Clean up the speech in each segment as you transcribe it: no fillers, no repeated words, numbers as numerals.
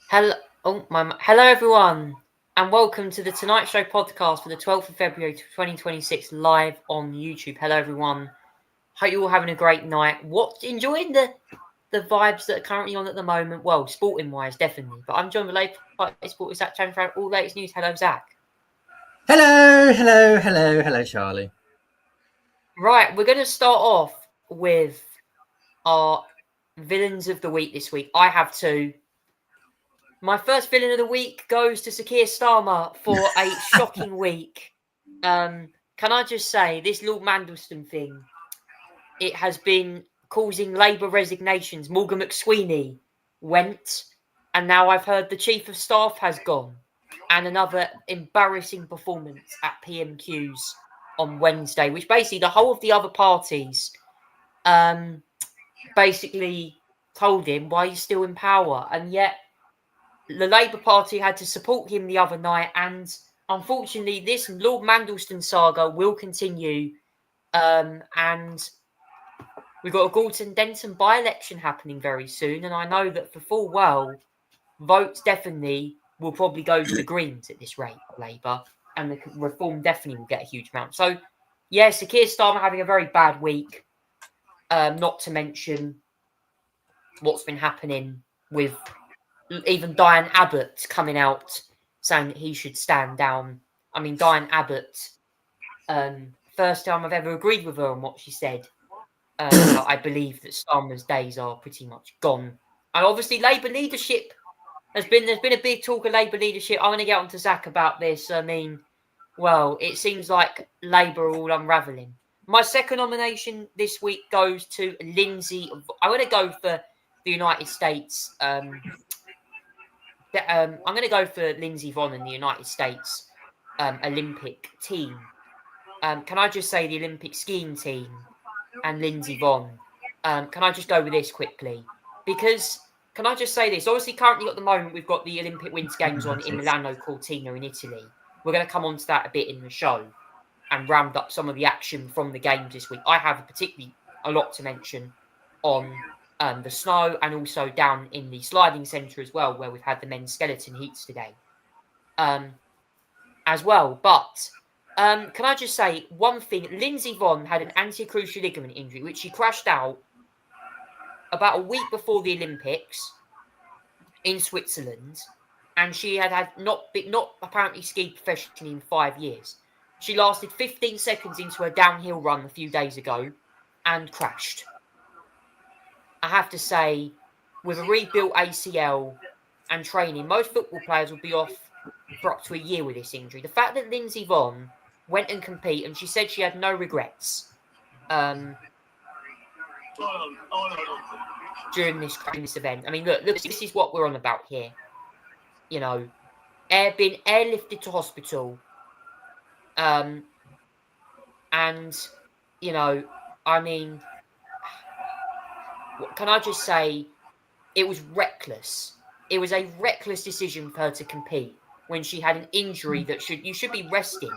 Hello everyone, and welcome to the Tonight Show podcast for the 12th of February 2026, live on YouTube. Hello everyone. Hope you're all having a great night. Enjoying the vibes that are currently on at the moment. Well, sporting wise, definitely. But I'm John Relay, Sport with Zach Chan for all latest news. Hello, Zach. Hello, Charlie. Right, we're going to start off with our villains of the week this week. I have two. My first villain of the week goes to Sakir Starmer for a shocking week. Can I just say, this Lord Mandelston thing, it has been causing Labour resignations. Morgan McSweeney went, and now I've heard the Chief of Staff has gone. And another embarrassing performance at PMQs on Wednesday, which basically the whole of the other parties basically told him, why are you still in power? And yet the Labour Party had to support him the other night, and unfortunately, this Lord Mandelston saga will continue. And we've got a Gorton Denton by-election happening very soon, and I know that for full well, votes definitely will probably go to the Greens at this rate, Labour, and the Reform definitely will get a huge amount. So, yeah, Sir Keir Starmer having a very bad week, not to mention what's been happening with even Diane Abbott coming out saying that he should stand down. I mean, Diane Abbott, first time I've ever agreed with her on what she said. I believe that Starmer's days are pretty much gone. And obviously, Labour leadership there's been a big talk of Labour leadership. I'm going to get on to Zach about this. I mean, well, it seems like Labour are all unravelling. My second nomination this week goes to Lindsay. I'm going to go for the United States. I'm going to go for Lindsey Vonn and the United States Olympic team. Can I just say the Olympic skiing team and Lindsey Vonn? Can I just go with this quickly? Because, can I just say this? Obviously, currently at the moment, we've got the Olympic Winter Games on in Milano Cortina in Italy. We're going to come on to that a bit in the show and round up some of the action from the games this week. I have particularly a lot to mention on the snow and also down in the sliding centre as well, where we've had the men's skeleton heats today as well. But can I just say one thing? Lindsey Vonn had an anterior cruciate ligament injury, which she crashed out about a week before the Olympics in Switzerland, and she had not apparently skied professionally in 5 years. She lasted 15 seconds into her downhill run a few days ago and crashed. I have to say, with a rebuilt ACL and training, most football players will be off for up to a year with this injury. The fact that Lindsey Vonn went and competed, and she said she had no regrets during this event. I mean, look, this is what we're on about here. You know, being airlifted to hospital, and you know, I mean, can I just say, it was reckless. It was a reckless decision for her to compete when she had an injury that you should be resting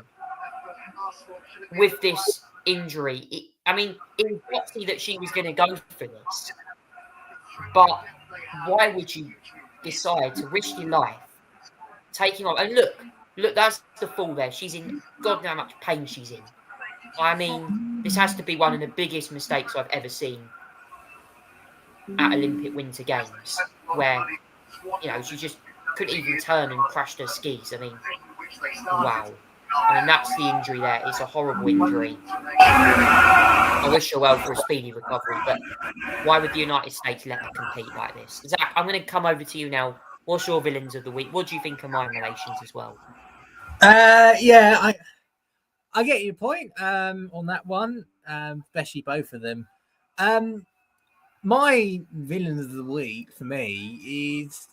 with this injury. It was obviously that she was going to go for this. But why would you decide to risk your life taking on? And look, that's the fall there. She's in God knows how much pain she's in. I mean, this has to be one of the biggest mistakes I've ever seen at Olympic Winter Games, where, you know, she just couldn't even turn and crashed her skis. I mean, wow. I mean, that's the injury there. It's a horrible injury. I wish her well for a speedy recovery, but why would the United States let her compete like this? Zach, I'm going to come over to you now. What's your villains of the week? What do you think of my relations as well? I get your point on that one, especially both of them. My villains of the week for me is,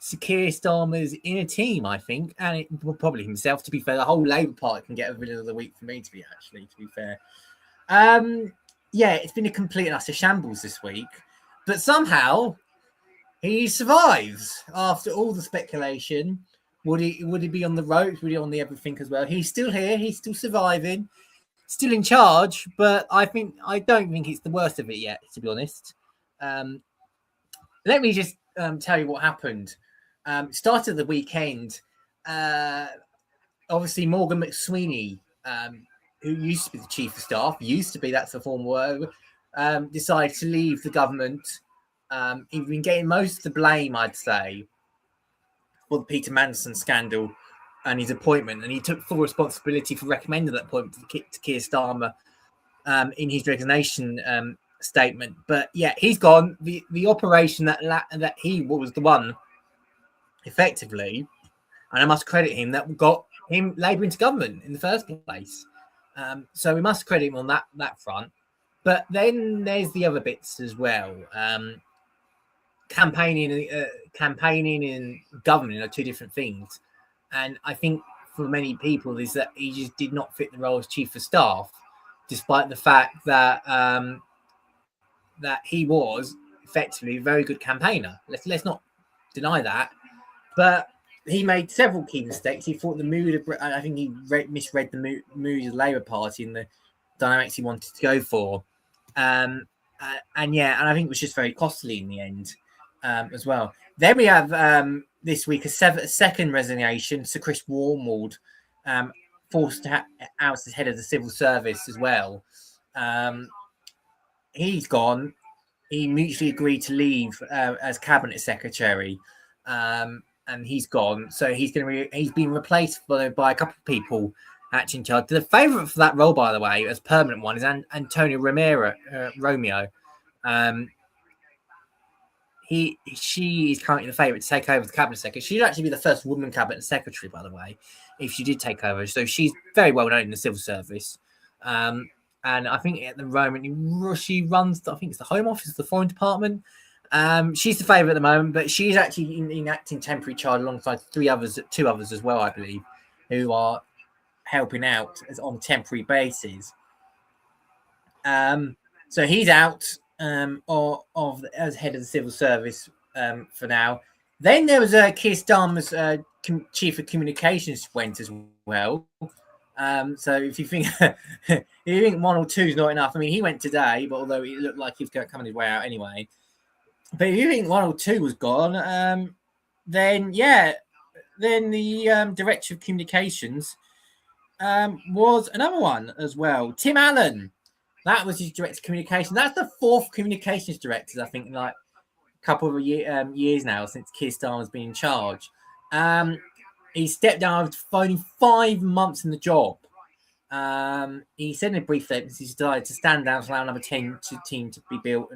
Sir Keir Starmer's inner team, I think, and probably himself. To be fair, the whole Labour Party can get a villain of the week for me. To be fair, it's been a complete and utter shambles this week, but somehow he survives after all the speculation. Would he be on the ropes? Would he on the everything as well? He's still here. He's still surviving, still in charge. But I don't think it's the worst of it yet, to be honest. Let me just tell you what happened. Started the weekend. Obviously, Morgan McSweeney, who used to be the chief of staff, that's the former word, decided to leave the government. He'd been getting most of the blame, I'd say, for the Peter Mandelson scandal and his appointment, and he took full responsibility for recommending that appointment to Keir Starmer in his resignation statement. But yeah, he's gone. The operation that he was the one, effectively, and I must credit him, that got him Labour into government in the first place. So we must credit him on that front. But then there's the other bits as well. Campaigning and governing are two different things. And I think for many people is that he just did not fit the role as chief of staff, despite the fact that that he was effectively a very good campaigner. Let's not deny that. But he made several key mistakes. He thought the mood I think he misread the mood of the Labour Party and the dynamics he wanted to go for. And I think it was just very costly in the end as well. Then we have this week a second resignation. Sir Chris Warmwood forced out as head of the civil service as well. He's gone. He mutually agreed to leave as cabinet secretary, and he's gone. So he's been replaced by a couple of people actually in charge. The favourite for that role, by the way, as permanent one, is Antonio Romeo. She is currently the favourite to take over the cabinet secretary. She'd actually be the first woman cabinet secretary, by the way, if she did take over. So she's very well known in the civil service. And I think at the moment she runs, I think it's the Home Office, the Foreign Department. She's the favourite at the moment, but she's actually in acting temporary charge alongside two others as well, I believe, who are helping out on a temporary basis. So he's out as head of the civil service for now. Then there was Keir Starmer's chief of communications went as well. So if you think if you think 1 or 2 is not enough, I mean, he went today, but although it looked like he was coming his way out anyway. But if you think 1 or 2 was gone, then the director of communications was another one as well. Tim Allen, that was his director of communications. That's the 4th communications director, I think, in like a couple of years now since Keir Starmer's been in charge. He stepped down after only 5 months in the job. He said in a brief statement he decided to stand down to allow another team to be built.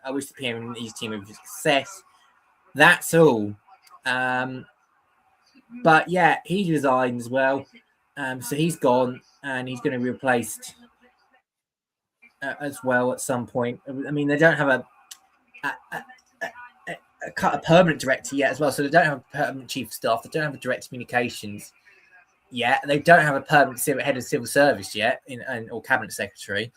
I wish the PM and his team of success. That's all. But yeah, he resigned as well. So he's gone and he's going to be replaced as well at some point. I mean, they don't have a permanent director yet as well. So they don't have a permanent chief of staff. They don't have a director of communications yet. They don't have a permanent head of civil service yet or cabinet secretary.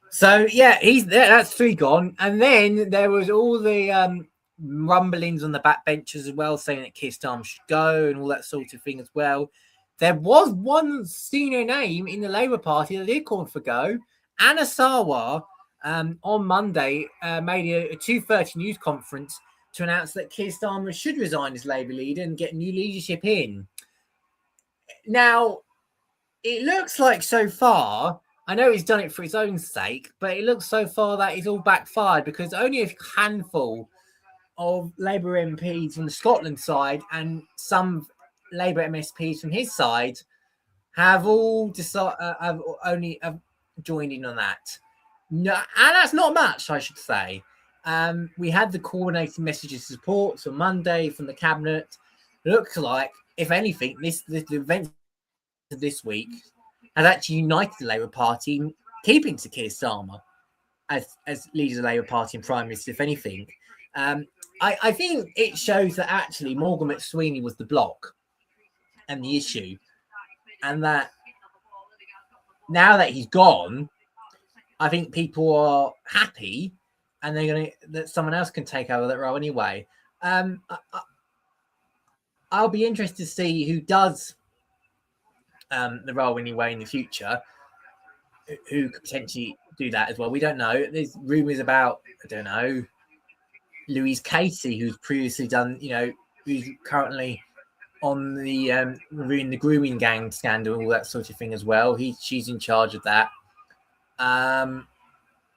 So yeah, he's there. That's 3 gone. And then there was all the rumblings on the backbenches as well, saying that Keir Starmer should go and all that sort of thing as well. There was one senior name in the Labour Party that did call for go. Anna Sarwar on Monday made a 2:30 news conference to announce that Keir Starmer should resign as Labour leader and get new leadership in. Now, it looks like so far, I know he's done it for his own sake, but it looks so far that it's all backfired because only a handful of Labour MPs from the Scotland side and some Labour MSPs from his side have all have joined in on that. No, and that's not much, I should say. We had the coordinated messages of support on Monday from the cabinet. It looks like, if anything, the event of this week has actually united the Labour Party in keeping to Keir Starmer as leader of the Labour Party and Prime Minister, if anything. I think it shows that actually Morgan McSweeney was the block and the issue, and that now that he's gone, I think people are happy and that someone else can take over that role anyway. I'll be interested to see who does the role anyway in the future, who could potentially do that as well. We don't know. There's rumours about, I don't know, Louise Casey, who's previously done, who's currently on the in the grooming gang scandal, all that sort of thing as well. She's in charge of that.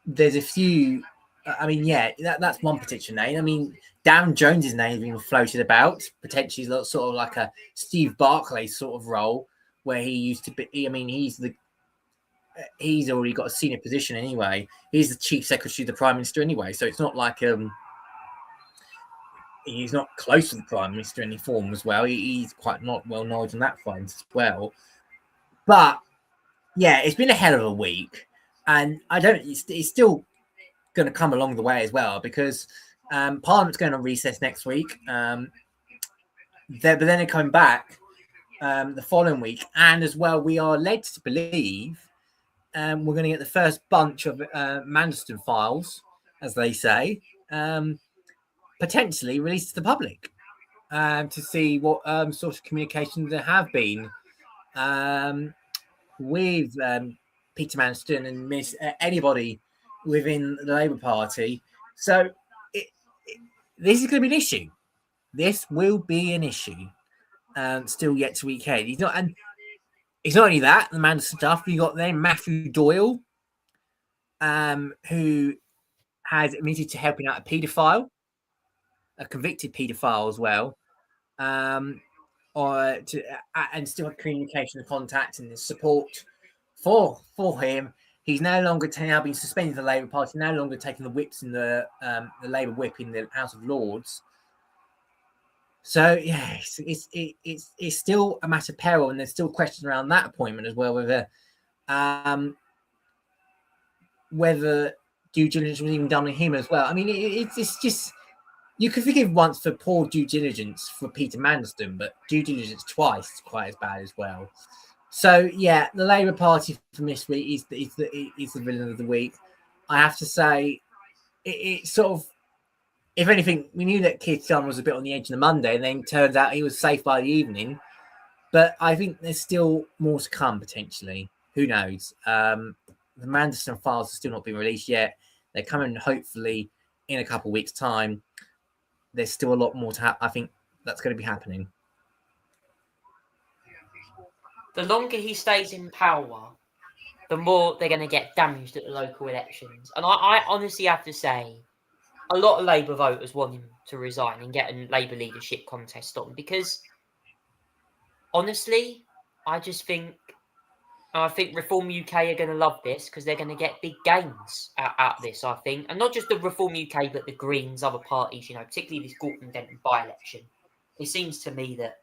There's a few. I mean, yeah, that's one particular name. I mean, Darren Jones's name being floated about, potentially sort of like a Steve Barclay sort of role, where he used to be. I mean, he's already got a senior position anyway. He's the chief secretary of the prime minister anyway, so it's not like he's not close to the prime minister in any form as well. He's quite not well known on that front as well. But yeah, it's been a hell of a week, and it's still going to come along the way as well, because Parliament's going on recess next week. But then they're coming back the following week, and as well, we are led to believe we're going to get the first bunch of Mandelson files, as they say, potentially released to the public to see what sort of communications there have been with Peter Mandelson and anybody within the Labour Party. So this is going to be an issue. This will be an issue. Still yet to weekend. It's not only that, the Mandelson stuff. You got then Matthew Doyle, who has admitted to helping out a paedophile, a convicted paedophile as well, and still have communication and contact and support for him. He's no longer now been suspended from the Labour Party, no longer taking the whips in the Labour whip in the House of Lords. So yeah, it's still a matter of peril, and there's still questions around that appointment as well, whether due diligence was even done on him as well. I mean, it's just, you could forgive once for poor due diligence for Peter Mandelson, but due diligence twice is quite as bad as well. So yeah, the Labour Party from this week is the villain of the week. I have to say, it's sort of, if anything, we knew that Keir Starmer was a bit on the edge on the Monday, and then turns out he was safe by the evening. But I think there's still more to come potentially. Who knows? The Mandelson files have still not been released yet. They're coming hopefully in a couple of weeks' time. There's still a lot more to happen. I think that's going to be happening. The longer he stays in power, the more they're going to get damaged at the local elections. And I honestly have to say, a lot of Labour voters want him to resign and get a Labour leadership contest on, because honestly, I think Reform UK are going to love this, because they're going to get big gains out of this, I think. And not just the Reform UK, but the Greens, other parties, particularly this Gorton Denton by-election. It seems to me that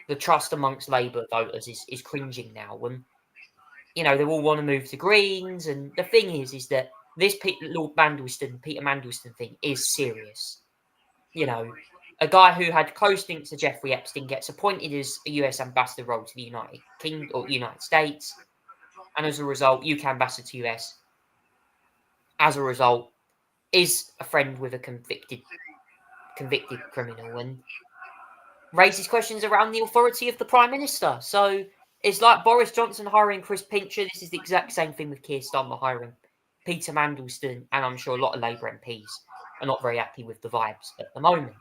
the trust amongst Labour voters is cringing now. And, they all want to move to Greens. And the thing is that this Peter Mandelson thing is serious. A guy who had close links to Jeffrey Epstein gets appointed as a US ambassador role to the United Kingdom or United States, and as a result, UK ambassador to US. As a result, is a friend with a convicted criminal, and raises questions around the authority of the Prime Minister. So it's like Boris Johnson hiring Chris Pincher. This is the exact same thing with Keir Starmer hiring Peter Mandelson, and I'm sure a lot of Labour MPs are not very happy with the vibes at the moment.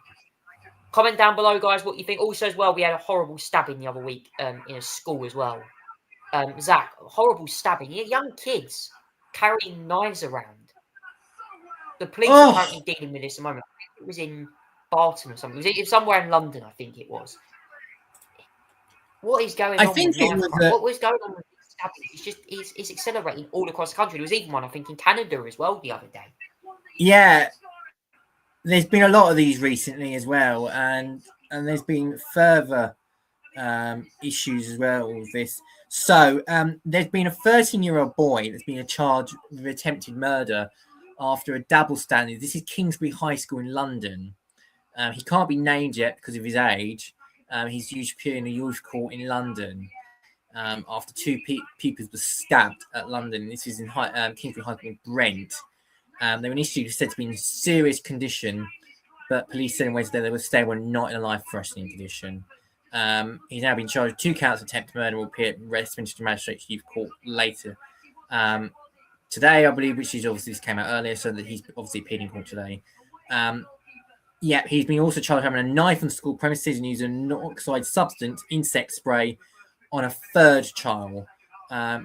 Comment down below, guys, what you think. Also, as well, we had a horrible stabbing the other week in a school as well. Zach, horrible stabbing. Young kids carrying knives around. The police are currently dealing with this at the moment. It was in Barton or something. It was somewhere in London, I think it was. What is going on? What was going on with this stabbing? It's accelerating all across the country. There was even one, I think, in Canada as well the other day. Yeah. There's been a lot of these recently as well, and there's been further issues as well with this. So there's been a 13-year-old boy that's been charged with attempted murder after a double standing. This is Kingsbury High School in London. He can't be named yet because of his age. He's used to appear in a youth court in London after two pupils were stabbed at London. This is in Kingsbury High School in Brent. They were initially said to be in serious condition, but police said on Wednesday they were stable and not in a life-threatening condition. He's now been charged with 2 counts of attempted murder and will appear at Westminster Magistrates Youth Court later today, I believe, which is obviously this came out earlier, so that he's obviously appeared in court today. Yeah, he's been also charged with having a knife on school premises and using an oxide substance, insect spray, on a third child.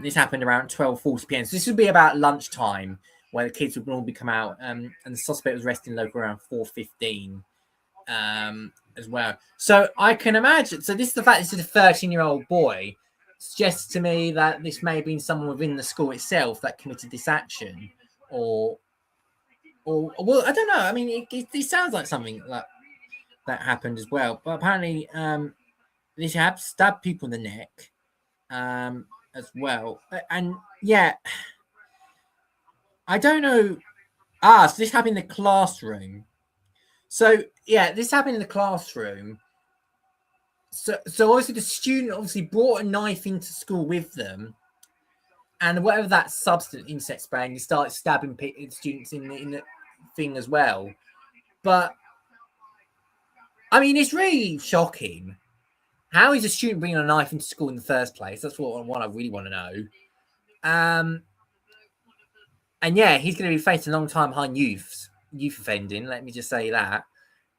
This happened around 12:40 p.m. So this would be about lunchtime, where the kids would normally come out, and the suspect was arrested in local around 4:15 as well. So I can imagine. So this is the fact this is a 13-year-old boy suggests to me that this may have been someone within the school itself that committed this action, or well, I don't know. I mean, it sounds like something that happened as well. But apparently, they have stabbed people in the neck as well. And yeah, I don't know. So this happened in the classroom. So yeah, this happened in the classroom. So obviously the student obviously brought a knife into school with them, and whatever that substance, insect spray, and you start stabbing students in the thing as well. But I mean, it's really shocking. How is a student bringing a knife into school in the first place? That's what I really want to know. And yeah, he's going to be facing a long time behind youth offending. Let me just say that.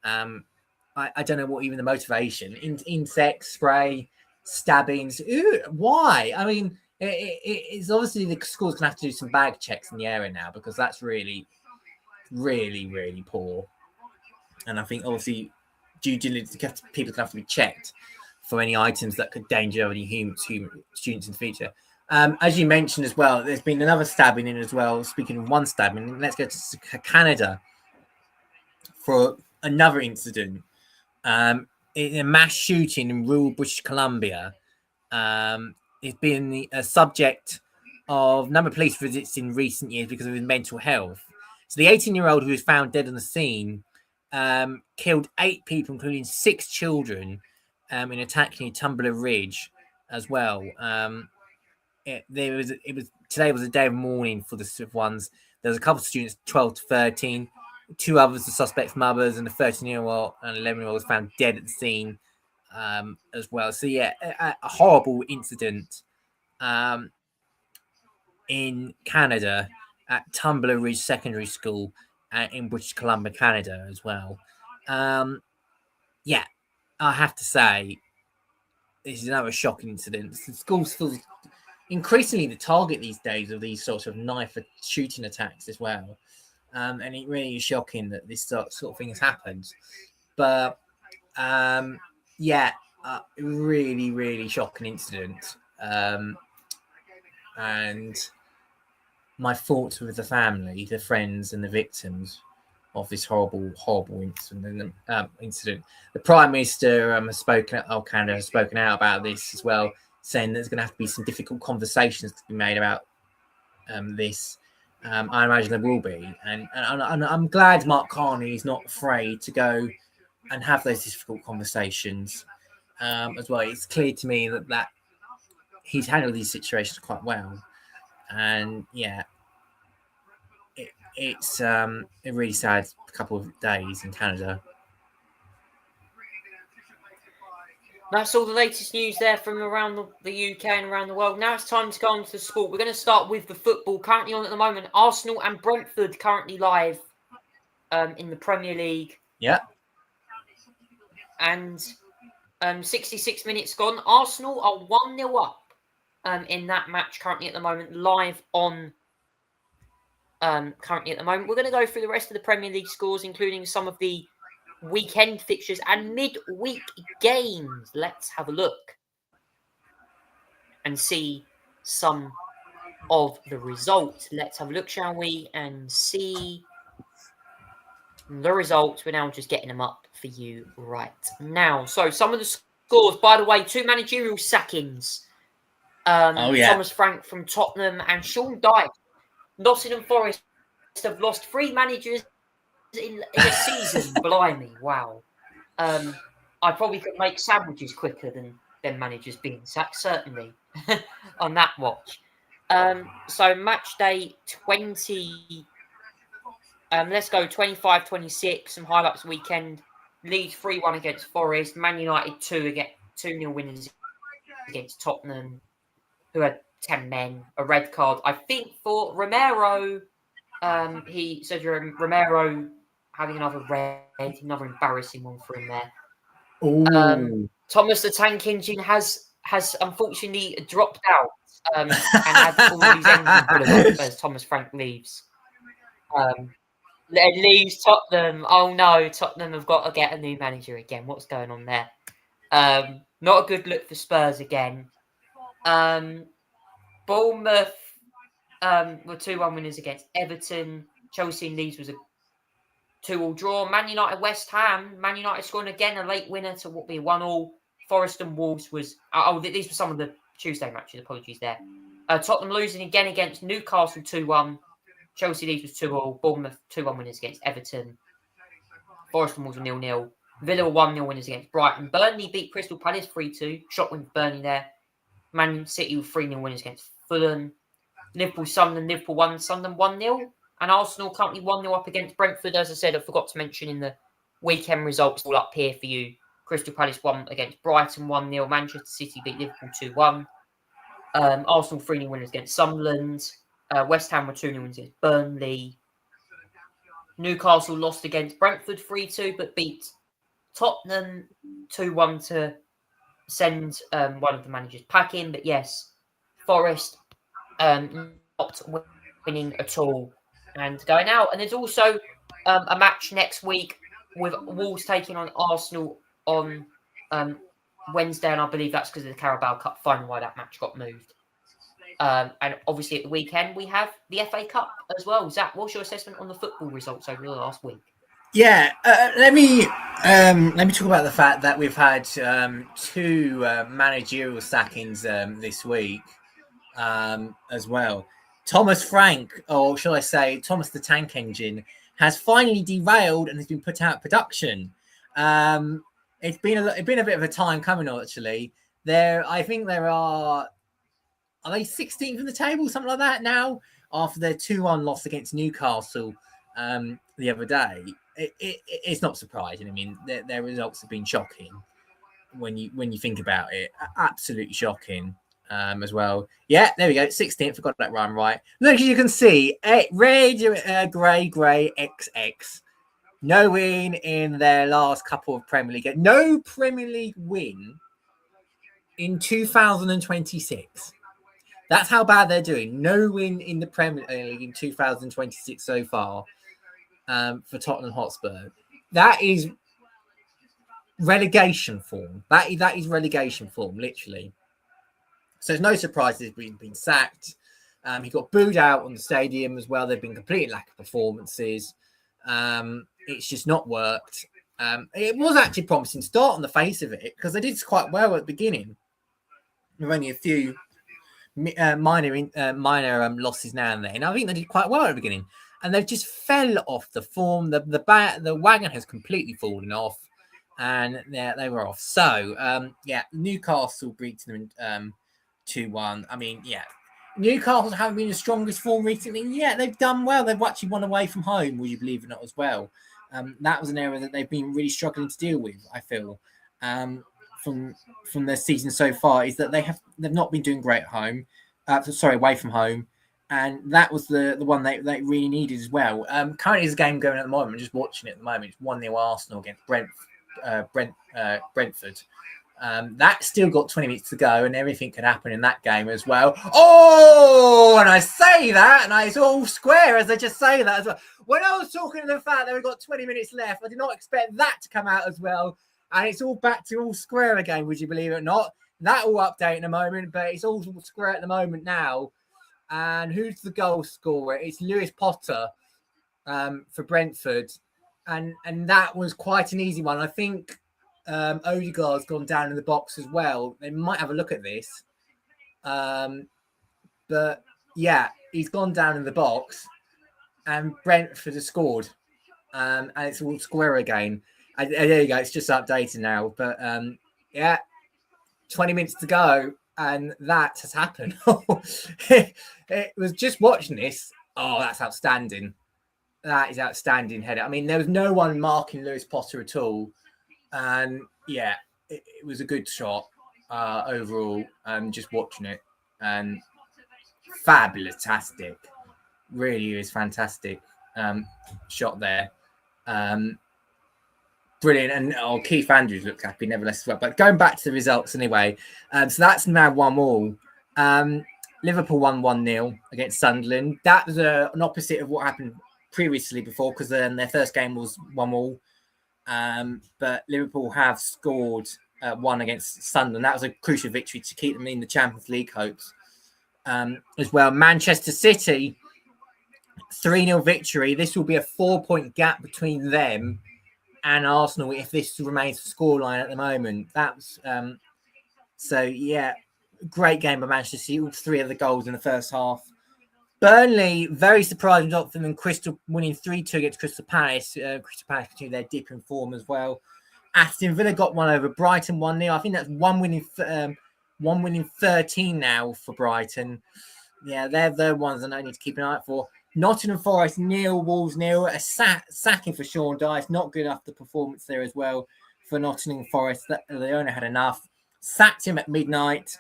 I don't know what even the motivation. Insect spray, stabbings. Ooh, why? I mean, it's obviously the school's going to have to do some bag checks in the area now, because that's really, really, really poor. And I think obviously due diligence, people can have to be checked for any items that could endanger any students in the future. As you mentioned as well, there's been another stabbing in as well. Speaking of one stabbing, let's go to Canada for another incident. In a mass shooting in rural British Columbia. It's been a subject of a number of police visits in recent years because of his mental health. So the 18-year-old who was found dead on the scene killed 8 people, including 6 children, in an attack near Tumbler Ridge as well. Today was a day of mourning for the ones. There was a couple of students, 12 to 13. 2 others, the suspects' mothers, and the 13-year-old and 11-year-old was found dead at the scene as well. So yeah, a horrible incident in Canada at Tumbler Ridge Secondary School in British Columbia, Canada as well. Yeah, I have to say, this is another shocking incident. The schools feel increasingly the target these days of these sort of knife shooting attacks as well. And it really is shocking that this sort of thing has happened. But yeah, really, really shocking incident. And my thoughts with the family, the friends, and the victims of this horrible, horrible incident. The Prime Minister has spoken. Canada has spoken out about this as well, saying there's going to have to be some difficult conversations to be made about this. I imagine there will be, and I'm glad Mark Carney is not afraid to go and have those difficult conversations as well. It's clear to me that he's handled these situations quite well, and yeah, it's a really sad couple of days in Canada. That's all the latest news there from around the UK and around the world. Now it's time to go on to the sport. We're going to start with the football currently on at the moment. Arsenal and Brentford currently live in the Premier League. Yeah. And 66 minutes gone. Arsenal are 1-0 up in that match currently at the moment, live on currently at the moment. We're going to go through the rest of the Premier League scores, including some of the weekend fixtures and midweek games. Let's have a look and see some of the results. Let's have a look, shall we, and see the results. We're now just getting them up for you right now. So some of the scores, by the way, 2 managerial sackings. Thomas Frank from Tottenham and Sean Dyche. Nottingham Forest have lost 3 managers in a season. Blimey, wow. I probably could make sandwiches quicker than managers being sacked, certainly, on that watch. So match day 20, let's go 25-26, some highlights weekend. Leeds 3-1 against Forest, Man United 2-0 winners against Tottenham, who had 10 men, a red card, I think, for Romero. Romero having another red, another embarrassing one for him there. Oh, Thomas the Tank Engine has unfortunately dropped out and had all of his engine blew up as Thomas Frank leaves. Leaves Tottenham. Oh no, Tottenham have got to get a new manager again. What's going on there? Not a good look for Spurs again. Bournemouth were 2-1 winners against Everton. Chelsea and Leeds was a 2-2 draw. Man United, West Ham. Man United scoring again, a late winner to what be 1-1. Forest and Wolves was... these were some of the Tuesday matches. Apologies there. Tottenham losing again against Newcastle 2-1. Chelsea Leeds was 2-2. Bournemouth 2-1 winners against Everton. Forest and Wolves were 0-0. Villa were 1-0 winners against Brighton. Burnley beat Crystal Palace 3-2. Shot win for Burnley there. Man City were 3-0 winners against Fulham. Liverpool, Sunderland, Liverpool 1, Sunderland 1-0. And Arsenal currently 1-0 up against Brentford. As I said, I forgot to mention in the weekend results all up here for you. Crystal Palace 1 against Brighton 1-0. Manchester City beat Liverpool 2-1. Arsenal 3-0 winners against Sunderland. West Ham were 2-0 winners against Burnley. Newcastle lost against Brentford 3-2, but beat Tottenham 2-1 to send one of the managers packing. But yes, Forest not winning at all and going out. And there's also a match next week with Wolves taking on Arsenal on Wednesday, and I believe that's because of the Carabao Cup final why that match got moved. And obviously at the weekend we have the FA Cup as well. Zach, what's your assessment on the football results over the last week? Yeah, let me talk about the fact that we've had 2 managerial sackings this week as well. Thomas Frank, or shall I say Thomas the Tank Engine, has finally derailed and has been put out of production. It's been a bit of a time coming, actually. I think there are they 16th in the table, something like that now, after their 2-1 loss against Newcastle the other day. It's not surprising. I mean, their results have been shocking when you think about it. Absolutely shocking as well. Yeah, there we go. 16th. Forgot that run right. Look, as you can see, red, grey, XX. No win in their last couple of Premier League. No Premier League win in 2026. That's how bad they're doing. No win in the Premier League in 2026 so far for Tottenham Hotspur. That is relegation form. That is relegation form, literally. So it's no surprise he's been sacked. He got booed out on the stadium as well. They've been complete lack of performances. It's just not worked. It was actually a promising start on the face of it because they did quite well at the beginning. With only a few minor losses now and then. I think they did quite well at the beginning, and they've just fell off the form. The wagon has completely fallen off, and they were off. So Newcastle beat them 2-1. I mean, Newcastle haven't been the strongest form recently. Yeah, they've done well. They've actually won away from home, will you believe it or not, as well. That was an area that they've been really struggling to deal with, I feel. From their season so far is that they've not been doing great at home. Away from home, and that was the one they really needed as well. Currently, there's a game going at the moment. I'm just watching it at the moment. It's 1-0 Arsenal against Brentford. That still got 20 minutes to go, and everything could happen in that game as well. Oh, and I say that, and it's all square as I just say that as well. When I was talking to the fact that we've got 20 minutes left, I did not expect that to come out as well. And it's all back to all square again, would you believe it or not? That will update in a moment, but it's all square at the moment now. And who's the goal scorer? It's Lewis Potter for Brentford. And that was quite an easy one. I think Odegaard's gone down in the box as well. They might have a look at this. But yeah, he's gone down in the box and Brentford has scored. And it's all square again. There you go. It's just updated now. But 20 minutes to go. And that has happened. It was just watching this. Oh, that's outstanding. That is outstanding header. I mean, there was no one marking Lewis Potter at all. And yeah, it was a good shot overall. Just watching it. And fabulous-tastic. Really is fantastic shot there. Brilliant. And Keith Andrews looks happy nevertheless as well. But going back to the results anyway, so that's now 1-1. Liverpool won 1-0 against Sunderland. That was an opposite of what happened previously before, because their first game was 1-1. But Liverpool have scored one against Sunderland. That was a crucial victory to keep them in the Champions League hopes as well. Manchester City, 3-0 victory. This will be a 4-point gap between them and Arsenal if this remains the scoreline at the moment. That's great game by Manchester City. All 3 of the goals in the first half. Burnley, very surprising result for them. Crystal winning 3-2 against Crystal Palace. Crystal Palace continue their dip in form as well. Aston Villa got one over Brighton 1-0. I think that's one winning 13 now for Brighton. Yeah, they're the ones that I need to keep an eye out for. Nottingham Forest 0, Wolves 0. A sacking for Sean Dyche. Not good enough the performance there as well for Nottingham Forest. They only had enough. Sacked him at midnight,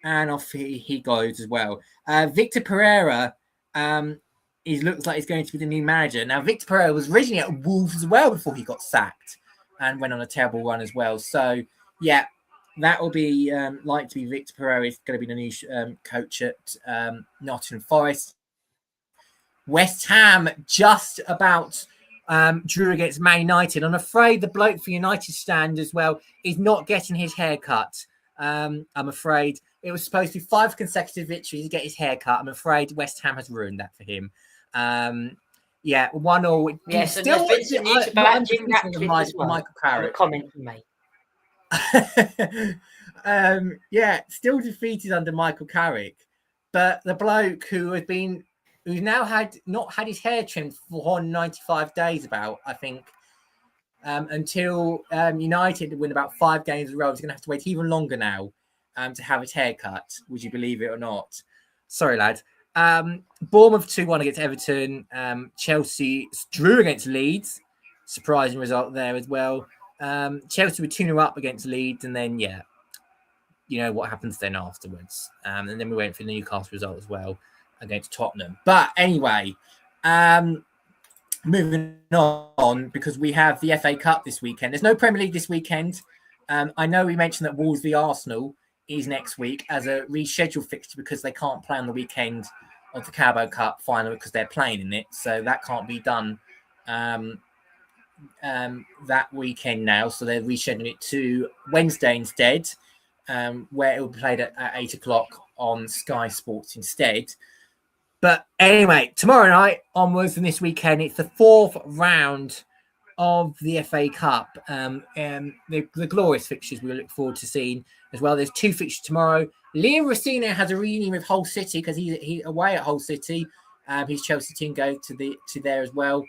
and off he goes as well. Victor Pereira, he looks like he's going to be the new manager. Now, Victor Pereira was originally at Wolves as well before he got sacked and went on a terrible run as well. So, yeah, that will be like to be Victor Pereira. He's going to be the new coach at Nottingham Forest. West Ham just about drew against Man United. I'm afraid the bloke for United stand as well is not getting his haircut. I'm afraid it was supposed to be 5 consecutive victories to get his haircut. I'm afraid West Ham has ruined that for him. 1-0. Yes, and there's been some news about Jim Ratcliffe as well. Michael Carrick. A comment from me. Still defeated under Michael Carrick, but the bloke who's now not had his hair trimmed for 195 days I think, until United win about 5 games in a row. He's going to have to wait even longer now to have his hair cut. Would you believe it or not? Sorry, lad. Bournemouth 2-1 against Everton. Chelsea drew against Leeds. Surprising result there as well. Chelsea were 2-0 up against Leeds, and then, you know what happens then afterwards. And then we went for the Newcastle result as well against Tottenham. But anyway, moving on, because we have the FA Cup this weekend. There's no Premier League this weekend. I know we mentioned that Wolves v Arsenal is next week as a rescheduled fixture because they can't play on the weekend of the Carabao Cup final because they're playing in it. So that can't be done that weekend now. So they're rescheduling it to Wednesday instead, where it will be played at 8 o'clock on Sky Sports instead. But anyway, tomorrow night onwards from this weekend, it's the 4th round of the FA Cup. The glorious fixtures we look forward to seeing as well. There's 2 fixtures tomorrow. Liam Rossino has a reunion with Hull City because he's away at Hull City. His Chelsea team go to there as well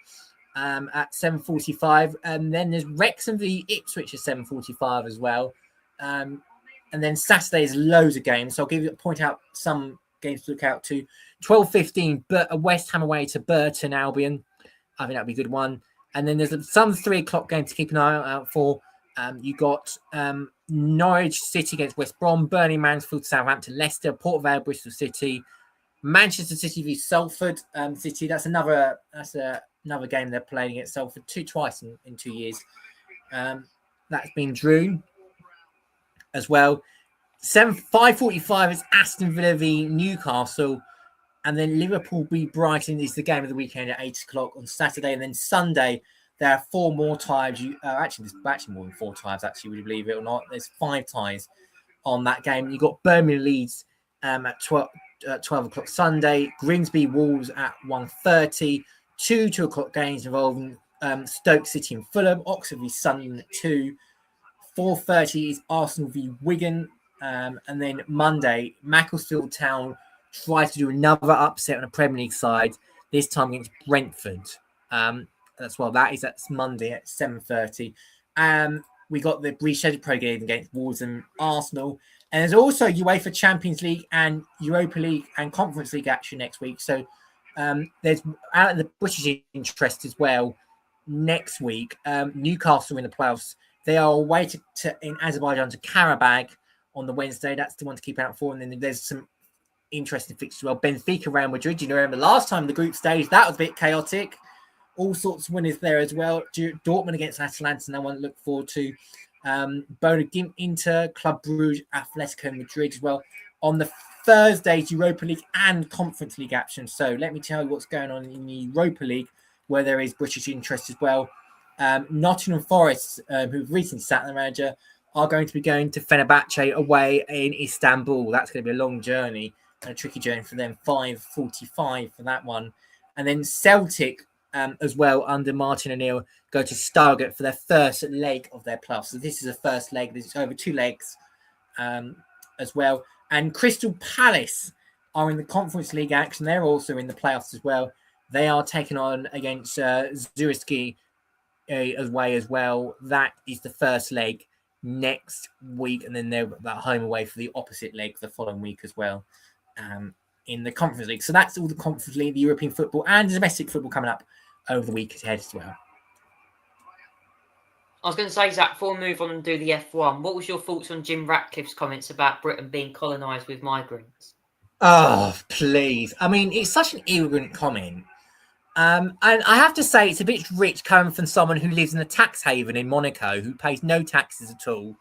at 7:45. And then there's Wrexham v Ipswich at 7:45 as well. And then Saturday is loads of games. So I'll point out some games to look out to. 12:15, but a West Ham away to Burton Albion. I think that'll be a good one. And then there's some 3 o'clock games to keep an eye out for. You got Norwich City against West Brom, Burnley, Mansfield, Southampton, Leicester, Port Vale, Bristol City, Manchester City v Salford City. That's another game they're playing against Salford twice in 2 years. That's been drawn as well. 5:45 is Aston Villa v Newcastle. And then Liverpool v Brighton is the game of the weekend at 8 o'clock on Saturday. And then Sunday, there are 4 more ties. There's actually more than 4 ties, actually, would you believe it or not? There's 5 ties on that game. You've got Birmingham Leeds at 12 o'clock Sunday. Grimsby Wolves at 1:30. 2 o'clock games involving Stoke City and Fulham. Oxford v Sunderland at 2. 4:30 is Arsenal v Wigan. And then Monday, Macclesfield Town tries to do another upset on a Premier League side, this time against Brentford. That's Monday at 7:30. We got the rescheduled pro game against Wolves and Arsenal. And there's also UEFA Champions League and Europa League and Conference League action next week. So there's out in the British interest as well next week. Newcastle in the playoffs. They are away in Azerbaijan to Karabakh on the Wednesday. That's the one to keep out for. And then there's some interesting fixtures as well. Benfica, Real Madrid. You know, remember last time the group stage, that was a bit chaotic. all sorts of winners there as well. Dortmund against Atalanta, no one to look forward to. Bodo Glimt, Inter, Club Brugge, Atletico Madrid as well. On the Thursday's Europa League and Conference League action. So let me tell you what's going on in the Europa League, where there is British interest as well. Nottingham Forest, who've recently sacked the manager, are going to be going to Fenerbahce away in Istanbul. That's going to be a long journey and a tricky journey for them. 5:45 for that one. And then Celtic as well, under Martin O'Neill, go to Stargate for their first leg of their playoffs. So this is a first leg. This is over 2 legs as well. And Crystal Palace are in the Conference League action. They're also in the playoffs as well. They are taking on against Zurich away as well. That is the first leg next week. And then they're at home away for the opposite leg the following week as well in the Conference League. So that's all the Conference League, the European football and domestic football coming up over the week ahead as well. I was going to say, Zach, before we move on and do the F1, what was your thoughts on Jim Ratcliffe's comments about Britain being colonised with migrants? Oh, please. I mean, it's such an arrogant comment. And I have to say, it's a bit rich coming from someone who lives in a tax haven in Monaco, who pays no taxes at all,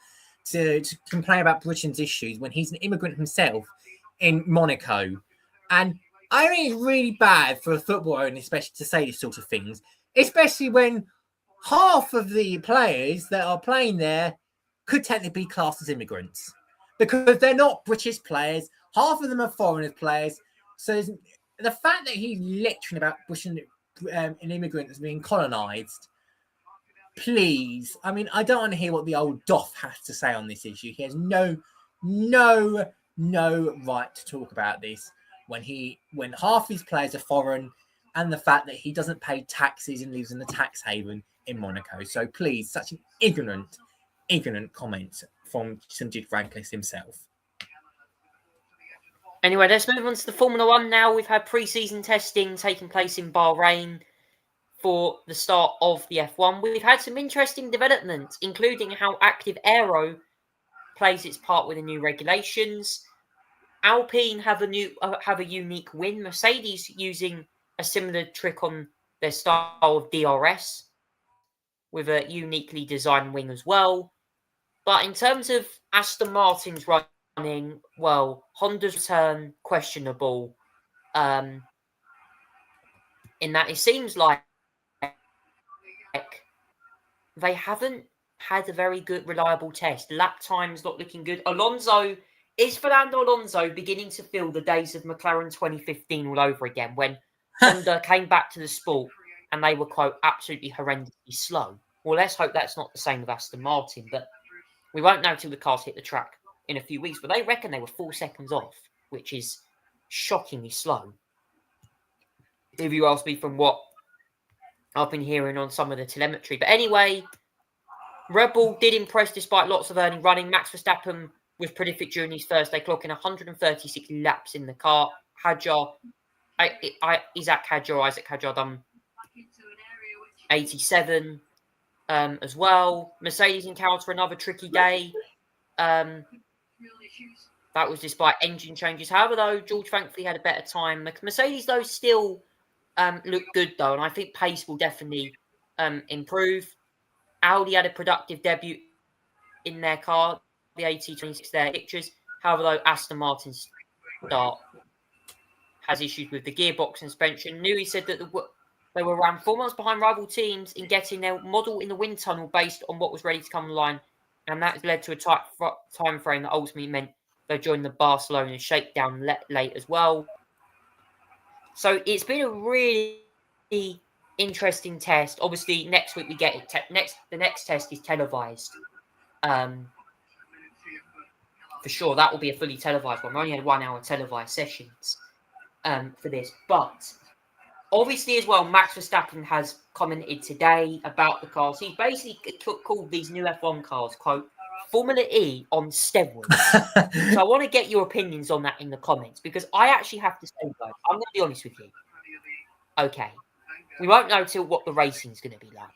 to complain about Britain's issues when he's an immigrant himself in Monaco. And I think it's really bad for a football owner, especially to say this sort of things, especially when half of the players that are playing there could technically be classed as immigrants because they're not British players. Half of them are foreigner players. So the fact that he's lecturing about Britain, an immigrant as being colonised, please. I mean, I don't want to hear what the old doff has to say on this issue. He has no right to talk about this when half his players are foreign, and the fact that he doesn't pay taxes and lives in a tax haven in Monaco. So please, such an ignorant comment from Jim Ratcliffe himself. Anyway, let's move on to the Formula One now. We've had pre-season testing taking place in Bahrain for the start of the F1. We've had some interesting developments, including how Active Aero plays its part with the new regulations. Alpine have a unique win. Mercedes using a similar trick on their style of DRS with a uniquely designed wing as well. But in terms of Aston Martin's running, well, Honda's return questionable. In that it seems like they haven't had a very good, reliable test. Lap time's not looking good. Is Fernando Alonso beginning to feel the days of McLaren 2015 all over again when Honda came back to the sport and they were, quote, absolutely horrendously slow? Well, let's hope that's not the same with Aston Martin, but we won't know till the cars hit the track in a few weeks. But they reckon they were 4 seconds off, which is shockingly slow. If you ask me from what I've been hearing on some of the telemetry. But anyway, Red Bull did impress despite lots of early running. Max Verstappen was prolific during his first day, clocking 136 laps in the car. Isaac Hadjar done 87 as well. Mercedes encountered another tricky day. That was despite engine changes. However, though, George thankfully had a better time. Mercedes, though, still look good, though, and I think pace will definitely improve. Audi had a productive debut in their car, the AT26 there pictures. However, though, Aston Martin's start has issues with the gearbox and suspension. Newey said that they were around 4 months behind rival teams in getting their model in the wind tunnel based on what was ready to come online, and that has led to a tight time frame that ultimately meant they joined the Barcelona shakedown late as well. So it's been a really interesting test. Obviously, next week we get it. The next test is televised. For sure, that will be a fully televised one. We only had 1 hour televised sessions for this. But obviously as well, Max Verstappen has commented today about the cars. He basically called these new F1 cars, quote, Formula E on steroids. So I want to get your opinions on that in the comments, because I actually have to say, though, I'm going to be honest with you. Okay, we won't know till what the racing's going to be like.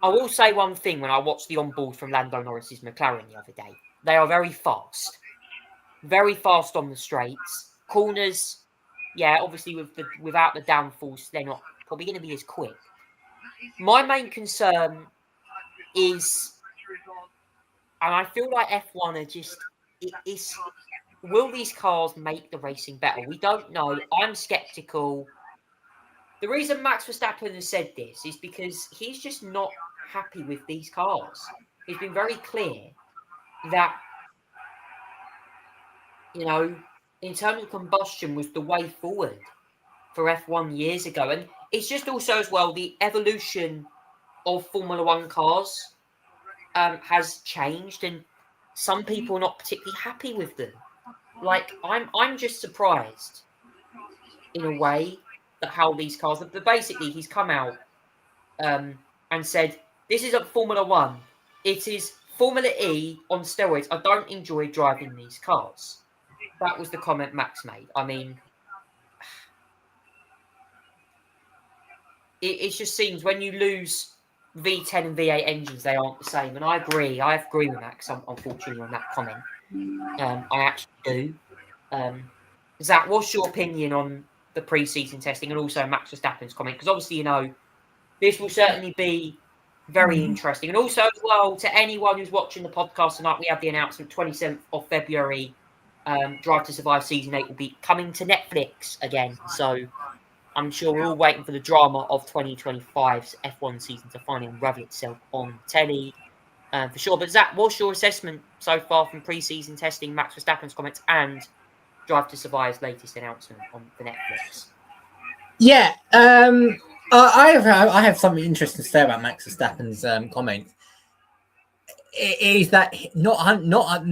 I will say one thing when I watched the onboard from Lando Norris's McLaren the other day. They are very fast on the straights. Corners, yeah, obviously without the downforce, they're not probably going to be as quick. My main concern is, and I feel like F1 are just, will these cars make the racing better? We don't know. I'm skeptical. The reason Max Verstappen has said this is because he's just not happy with these cars. He's been very clear that, internal combustion was the way forward for F1 years ago. And it's just also as well, the evolution of Formula One cars has changed, and some people are not particularly happy with them. Like, I'm just surprised in a way that how these cars, but basically he's come out and said, this isn't Formula One, it is Formula E on steroids. I don't enjoy driving these cars. That was the comment Max made. I mean, it just seems when you lose V10 and V8 engines, they aren't the same. And I agree with Max, unfortunately, on that comment. I actually do. Zach, what's your opinion on the pre-season testing and also Max Verstappen's comment? Because obviously, this will certainly be very interesting. And also, as well, to anyone who's watching the podcast tonight, we have the announcement 27th of February. Drive to Survive Season 8 will be coming to Netflix again. So I'm sure we're all waiting for the drama of 2025's F1 season to finally unravel itself on telly, for sure. But Zach, what's your assessment so far from pre-season testing, Max Verstappen's comments, and Drive to Survive's latest announcement for Netflix? Yeah, I have something interesting to say about Max Verstappen's comment. It is that not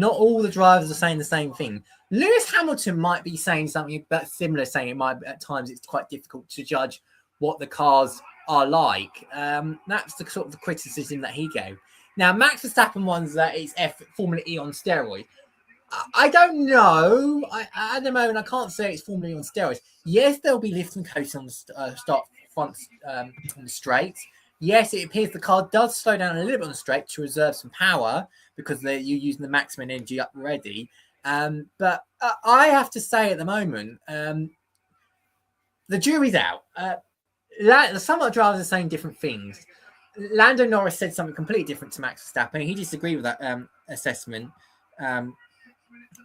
all the drivers are saying the same thing. Lewis Hamilton might be saying something but similar, saying it might at times it's quite difficult to judge what the cars are like. That's the sort of the criticism that he gave. Now, Max Verstappen ones that it's Formula E on steroids. I don't know. At the moment, I can't say it's Formula E on steroids. Yes, there'll be lift and coast on the start front on the straight. Yes, it appears the car does slow down a little bit on the straight to reserve some power because you're using the maximum energy up already. But I have to say at the moment, the jury's out. Some of the drivers are saying different things. Lando Norris said something completely different to Max Verstappen. He disagreed with that assessment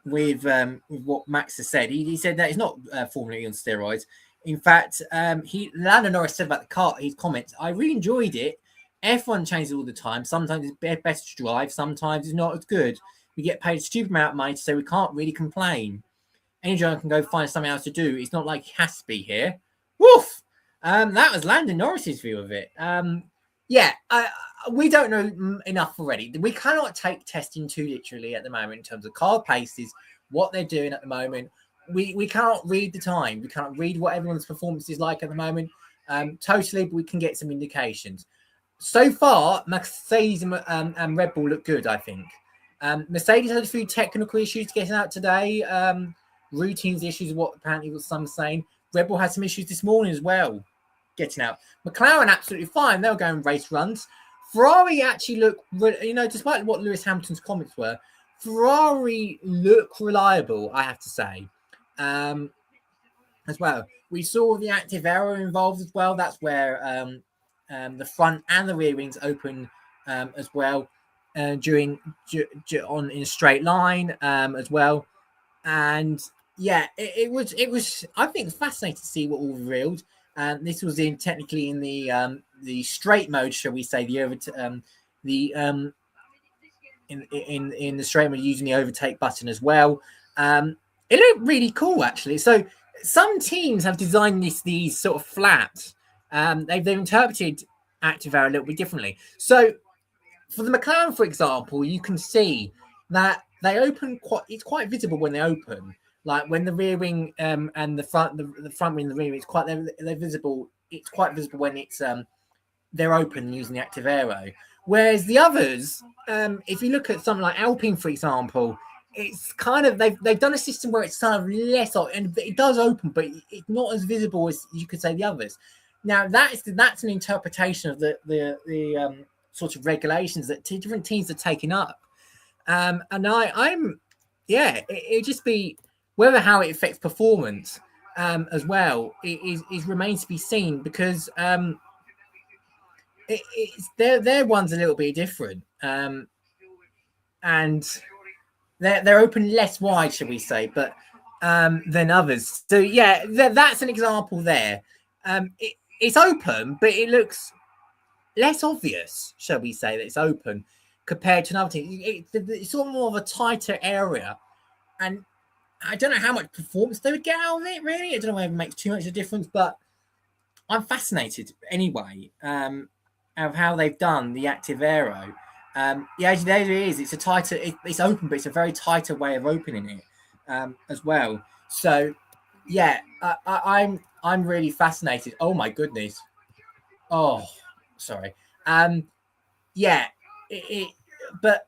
with what Max has said. He said that it's not Formula E on steroids. In fact, Lando Norris said about the car, his comments, I really enjoyed it. F1 changes all the time. Sometimes it's better to drive. Sometimes it's not as good. We get paid a stupid amount of money, so we can't really complain. Any driver can go find something else to do. It's not like he has to be here. Woof! That was Lando Norris's view of it. We don't know enough already. We cannot take testing too literally at the moment in terms of car paces, what they're doing at the moment. We cannot read the time. We cannot read what everyone's performance is like at the moment. Totally, but we can get some indications. So far, Mercedes and Red Bull look good, I think. Mercedes had a few technical issues getting out today. Routines issues, what apparently was some saying. Red Bull had some issues this morning as well, getting out. McLaren absolutely fine. They'll go and race runs. Ferrari actually look, despite what Lewis Hamilton's comments were, Ferrari look reliable, I have to say. As well, we saw the active error involved as well. That's where the front and the rear wings open as well in a straight line as well. And yeah, it was I think fascinating to see what all revealed. This was technically in the straight mode, shall we say, in the straight mode using the overtake button as well. It looked really cool, actually. So some teams have designed these sort of flaps. They've interpreted active error a little bit differently. So for the McLaren, for example, you can see that they open it's quite visible when they open. Like when the rear wing and the front wing and the rear wing, they're visible. It's quite visible when it's they're open using the active aero. Whereas the others, if you look at something like Alpine, for example, it's kind of they've done a system where it's kind of less, and it does open, but it's not as visible as you could say the others. Now that's an interpretation of the sort of regulations that different teams are taking up, and it just be whether how it affects performance. as well is remains to be seen because it's their one's a little bit different, and they're open less wide, shall we say, but than others. So yeah, that's an example there. It's open, but it looks less obvious, shall we say, that it's open compared to another team. It's sort of more of a tighter area, and I don't know how much performance they would get out of it. Really, I don't know whether it makes too much of a difference, but I'm fascinated anyway of how they've done the active aero. Yeah, there it is. It's a tighter. It's open, but it's a very tighter way of opening it as well. So, yeah, I'm really fascinated. Oh my goodness. Oh, sorry. Yeah, but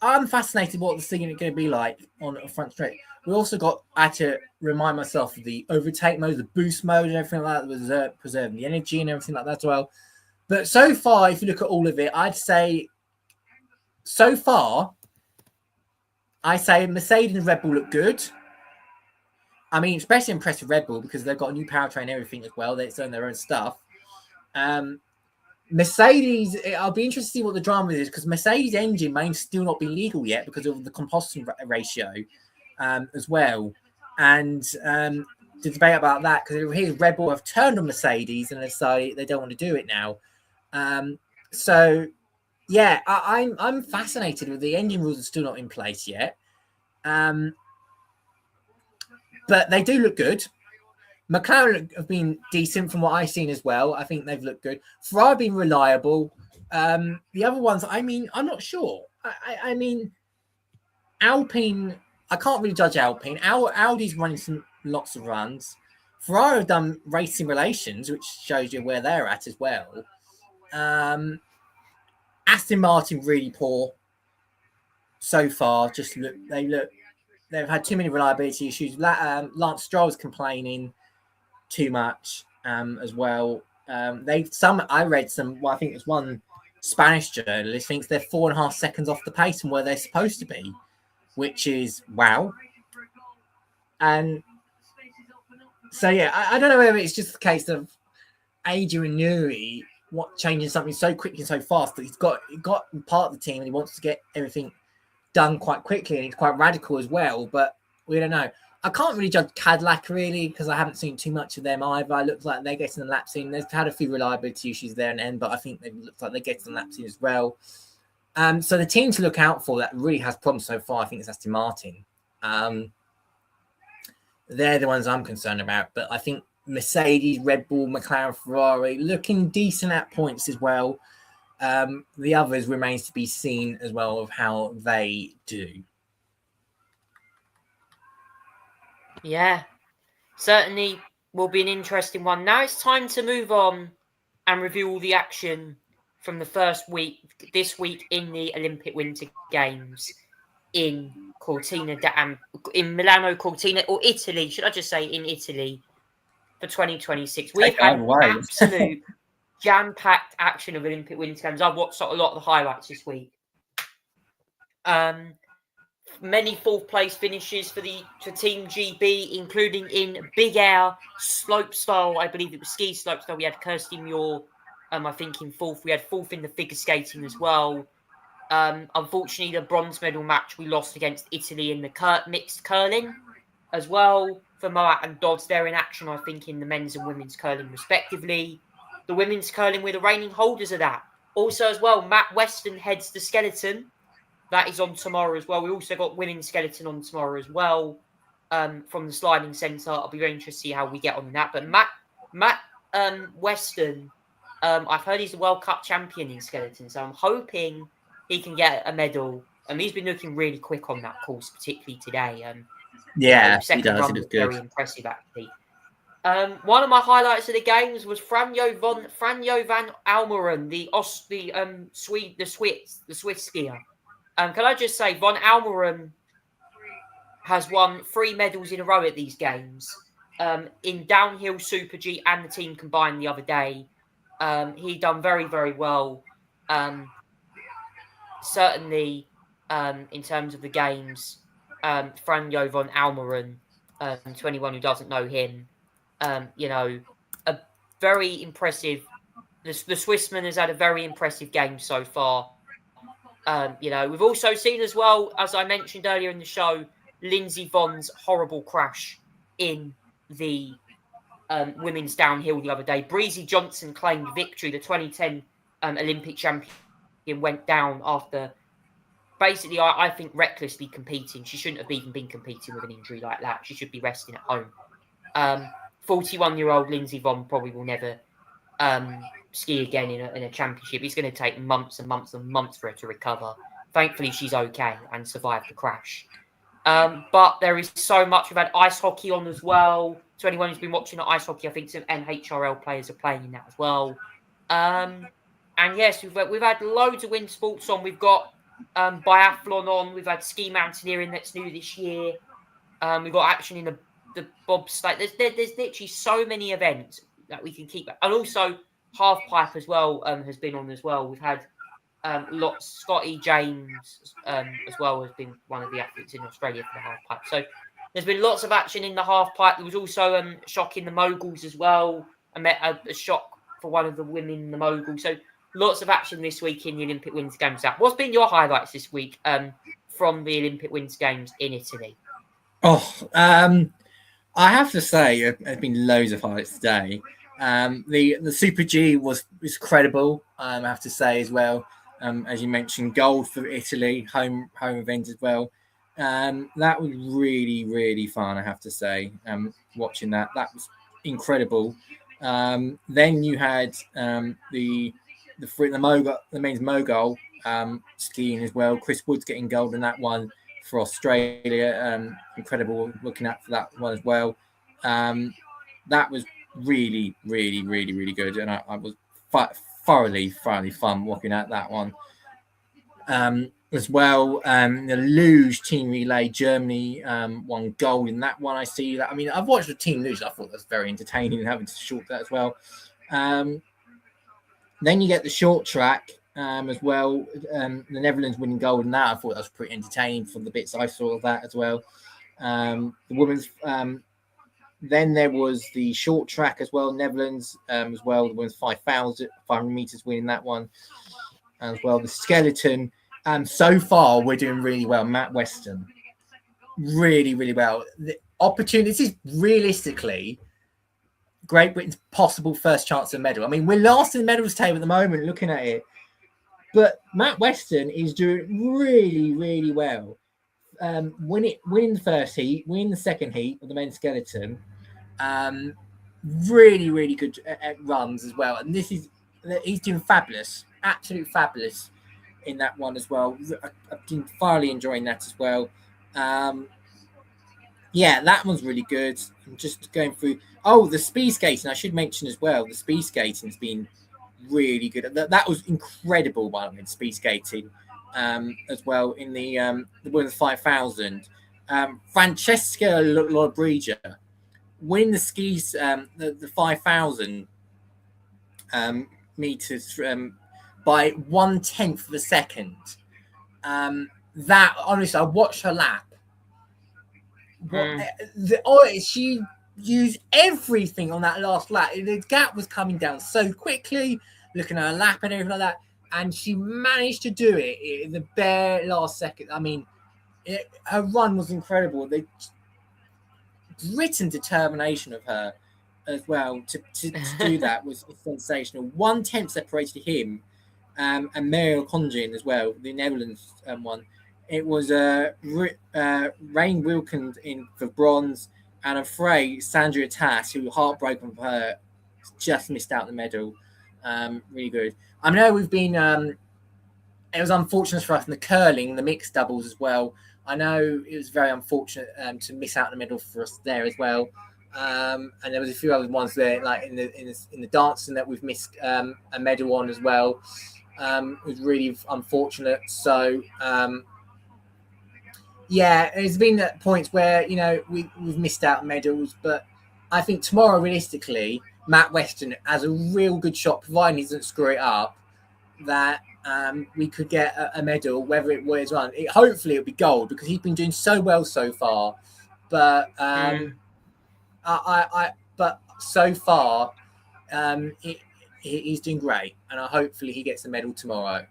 I'm fascinated what the thing is going to be like on a front straight. We also I had to remind myself of the overtake mode, the boost mode, and everything like that, was preserving the energy and everything like that as well. But so far, if you look at all of it, I'd say so far, I say Mercedes and Red Bull look good. I mean, especially impressive Red Bull because they've got a new powertrain and everything as well. They've done their own stuff. Mercedes, I'll be interested to see what the drama is because Mercedes engine may still not be legal yet because of the combustion ratio as well. And the debate about that because here's Red Bull have turned on Mercedes and decided they don't want to do it now. So yeah, I'm fascinated with the engine rules are still not in place yet. But they do look good. McLaren have been decent from what I've seen as well. I think they've looked good. Ferrari have been reliable. The other ones, I mean, I'm not sure. I mean, Alpine, I can't really judge Alpine. Audi's running lots of runs. Ferrari have done race simulations, which shows you where they're at as well. Aston Martin really poor so far. They've had too many reliability issues. Lance Stroll's complaining too much as well. I read some. Well, I think it's one Spanish journalist thinks they're 4.5 seconds off the pace from where they're supposed to be, which is wow. And so yeah, I don't know whether it's just the case of Adrian Newey changing something so quickly and so fast that he's got part of the team and he wants to get everything done quite quickly and it's quite radical as well. But we don't know. I can't really judge Cadillac really because I haven't seen too much of them either. It looks like they're getting the laps in. They've had a few reliability issues there and then, but I think it looks like they're getting the laps in as well. So the team to look out for that really has problems so far, I think it's Aston Martin. They're the ones I'm concerned about, but I think Mercedes, Red Bull, McLaren, Ferrari looking decent at points as well. The others remains to be seen as well of how they do. Yeah, certainly will be an interesting one. Now it's time to move on and review all the action from the first week, this week in the Olympic Winter Games in in Milano Cortina, or Italy, should I just say in Italy for 2026. We've had absolute jam-packed action of Olympic Winter Games. I've watched a lot of the highlights this week. Many fourth place finishes for Team GB, including in big air slopestyle. I believe it was ski slopestyle. We had Kirsty Muir, I think in fourth. We had fourth in the figure skating as well. Unfortunately, the bronze medal match we lost against Italy in the mixed curling as well. For Moat and Dodds, they're in action, I think, in the men's and women's curling respectively. The women's curling, we're the reigning holders of that. Also as well, Matt Weston heads the skeleton. That is on tomorrow as well. We also got women's skeleton on tomorrow as well from the sliding centre. I'll be very interested to see how we get on in that. But Matt Weston, I've heard he's the World Cup champion in skeleton, so I'm hoping he can get a medal. He's been looking really quick on that course, particularly today. Yeah, second he does. run It was is good. very impressive, actually. One of my highlights of the games was Franjo van Almeren, the Swiss skier. Can I just say, Von Almeren has won 3 medals in a row at these games. In downhill Super G and the team combined the other day. He done very, very well. Certainly, in terms of the games, Franjo von Almeren, to anyone who doesn't know him, You know, a very impressive. The Swissman has had a very impressive game so far. You know, we've also seen as well, as I mentioned earlier in the show, Lindsey Vonn's horrible crash in the women's downhill the other day. Breezy Johnson claimed victory. The 2010 Olympic champion went down after basically, I think, recklessly competing. She shouldn't have even been competing with an injury like that. She should be resting at home. 41-year-old Lindsey Vonn probably will never ski again in a championship. It's going to take months and months and months for her to recover. Thankfully, she's okay and survived the crash. But there is so much. We've had ice hockey on as well. To anyone who's been watching ice hockey, I think some NHRL players are playing in that as well. And yes, we've had loads of wind sports on. We've got biathlon on. We've had ski mountaineering that's new this year. We've got action in the bobsleigh. There's literally so many events that we can keep. And also half pipe as well has been on as well. We've had lots. Scotty James as well has been one of the athletes in Australia for the half pipe. So there's been lots of action in the half pipe. There was also a shock in the moguls as well. I met a shock for one of the women in the moguls. So lots of action this week in the Olympic Winter Games. What's been your highlights this week from the Olympic Winter Games in Italy? I have to say, there's been loads of highlights today. The Super G was credible. I have to say as well. As you mentioned, gold for Italy, home event as well. That was really, really fun. I have to say, watching that was incredible. Then you had the men's mogul skiing as well. Chris Woods getting gold in that one for Australia. Incredible looking at for that one as well. That was really, really, really, really good, and I was thoroughly fun looking at that one. As well, the luge team relay, Germany won gold in that one. I see that. I mean, I've watched the team luge. I thought that was very entertaining and having to short that as well. Then you get the short track as well. The Netherlands winning gold in that. I thought that was pretty entertaining from the bits I saw of that as well. The women's. Then there was the short track as well. Netherlands as well. The women's 500 meters winning that one as well. The skeleton. So far, we're doing really well. Matt Weston, really, really well. The opportunities, realistically, Great Britain's possible first chance of medal. I mean, we're last in the medals table at the moment, looking at it. But Matt Weston is doing really, really well. Winning the first heat, winning the second heat of the men's skeleton. Really, really good at runs as well. And he's doing fabulous, absolute fabulous in that one as well. I've been thoroughly enjoying that as well. Yeah, that one's really good. I'm just going through. Oh, the speed skating. I should mention as well. The speed skating has been really good. That was incredible, by the way, speed skating as well in the women's 5,000. Francesca Lollobrigida winning the skis, the 5,000 meters by 1/10 of a second. That honestly, I watched her lap. She used everything on that last lap. The gap was coming down so quickly, looking at her lap and everything like that, and she managed to do it in the bare last second. I mean, her run was incredible. The grit and determination of her as well to do that was sensational. 1/10 separated him and Muriel Conjin as well, the Netherlands one. It was Rain Wilkins in for bronze, and I'm afraid Sandra Tass, who heartbroken for her, just missed out the medal. Really good. I know we've been. It was unfortunate for us in the curling, the mixed doubles as well. I know it was very unfortunate to miss out the medal for us there as well. And there was a few other ones there, like in the dancing that we've missed a medal on as well. It was really unfortunate. So. Yeah, there's been at points where, we've missed out medals, but I think tomorrow, realistically, Matt Weston has a real good shot, providing he doesn't screw it up, that we could get a medal, whether it was run. Hopefully it'll be gold, because he's been doing so well so far. But but so far, he's doing great, and hopefully he gets the medal tomorrow.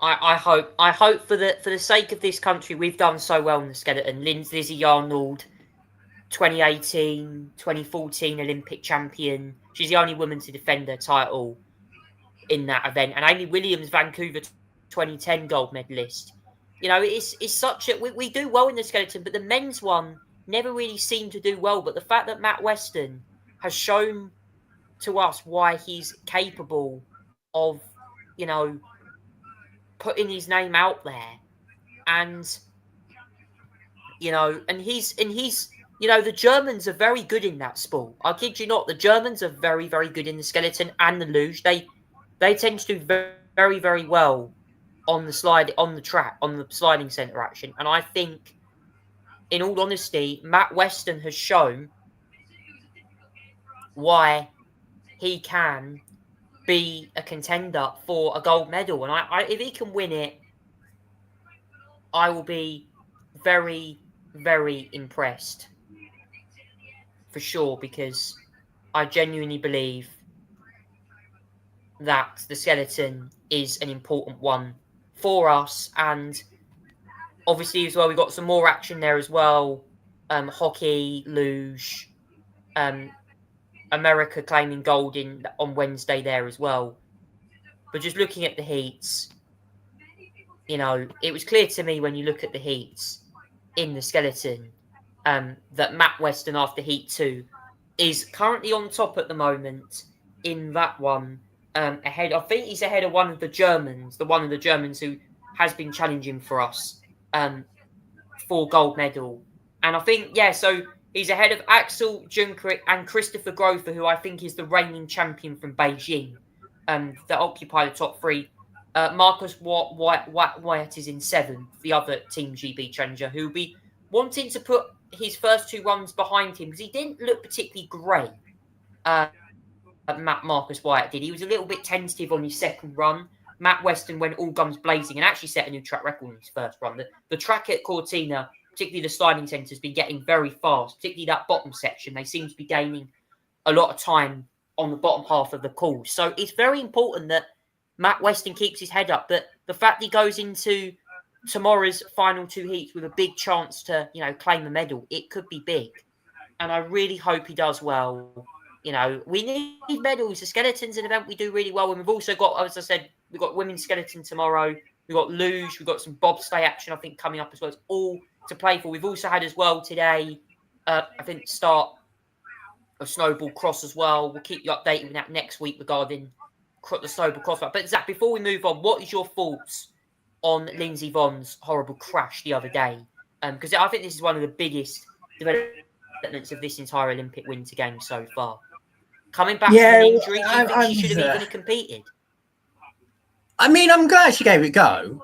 I hope for the sake of this country, we've done so well in the skeleton. Lizzie Arnold, 2018, 2014 Olympic champion. She's the only woman to defend her title in that event. And Amy Williams, Vancouver 2010 gold medalist. You know, it's such a... We do well in the skeleton, but the men's one never really seemed to do well. But the fact that Matt Weston has shown to us why he's capable of, you know, putting his name out there, and you know, and he's you know, the Germans are very good in that sport. I kid you not, the Germans are very, very good in the skeleton and the luge. They tend to do very, very, very well on the sliding center action. And I think, in all honesty, Matt Weston has shown why he can be a contender for a gold medal. And if he can win it, I will be very, very impressed. For sure, because I genuinely believe that the skeleton is an important one for us. And obviously as well, we've got some more action there as well. Hockey, luge, America claiming gold on Wednesday there as well. But just looking at the heats, you know, it was clear to me when you look at the heats in the skeleton that Matt Weston after Heat 2 is currently on top at the moment in that one. Ahead, I think he's ahead of one of the Germans who has been challenging for us for gold medal. And I think, so he's ahead of Axel Junkert and Christopher Grover, who I think is the reigning champion from Beijing, that occupy the top three. Marcus Wyatt is in 7th, the other Team GB challenger, who will be wanting to put his first 2 runs behind him because he didn't look particularly great. Marcus Wyatt did. He was a little bit tentative on his second run. Matt Weston went all guns blazing and actually set a new track record on his first run. The track at Cortina, particularly the sliding centre, has been getting very fast, particularly that bottom section. They seem to be gaining a lot of time on the bottom half of the course. So it's very important that Matt Weston keeps his head up. But the fact he goes into tomorrow's final 2 heats with a big chance to, you know, claim a medal, it could be big. And I really hope he does well. You know, we need medals. The skeleton's an event we do really well. And we've also got, as I said, we've got women's skeleton tomorrow. We've got luge. We've got some bobsleigh action, I think, coming up as well. It's all to play for. We've also had as well today, I think, start of snowball cross as well. We'll keep you updated with that next week regarding the snowball cross. But Zach, before we move on, what is your thoughts on Lindsey Vonn's horrible crash the other day? Because I think this is one of the biggest developments of this entire Olympic Winter Games so far. Coming back from an injury, do you think she should have even competed? I mean, I'm glad she gave it a go.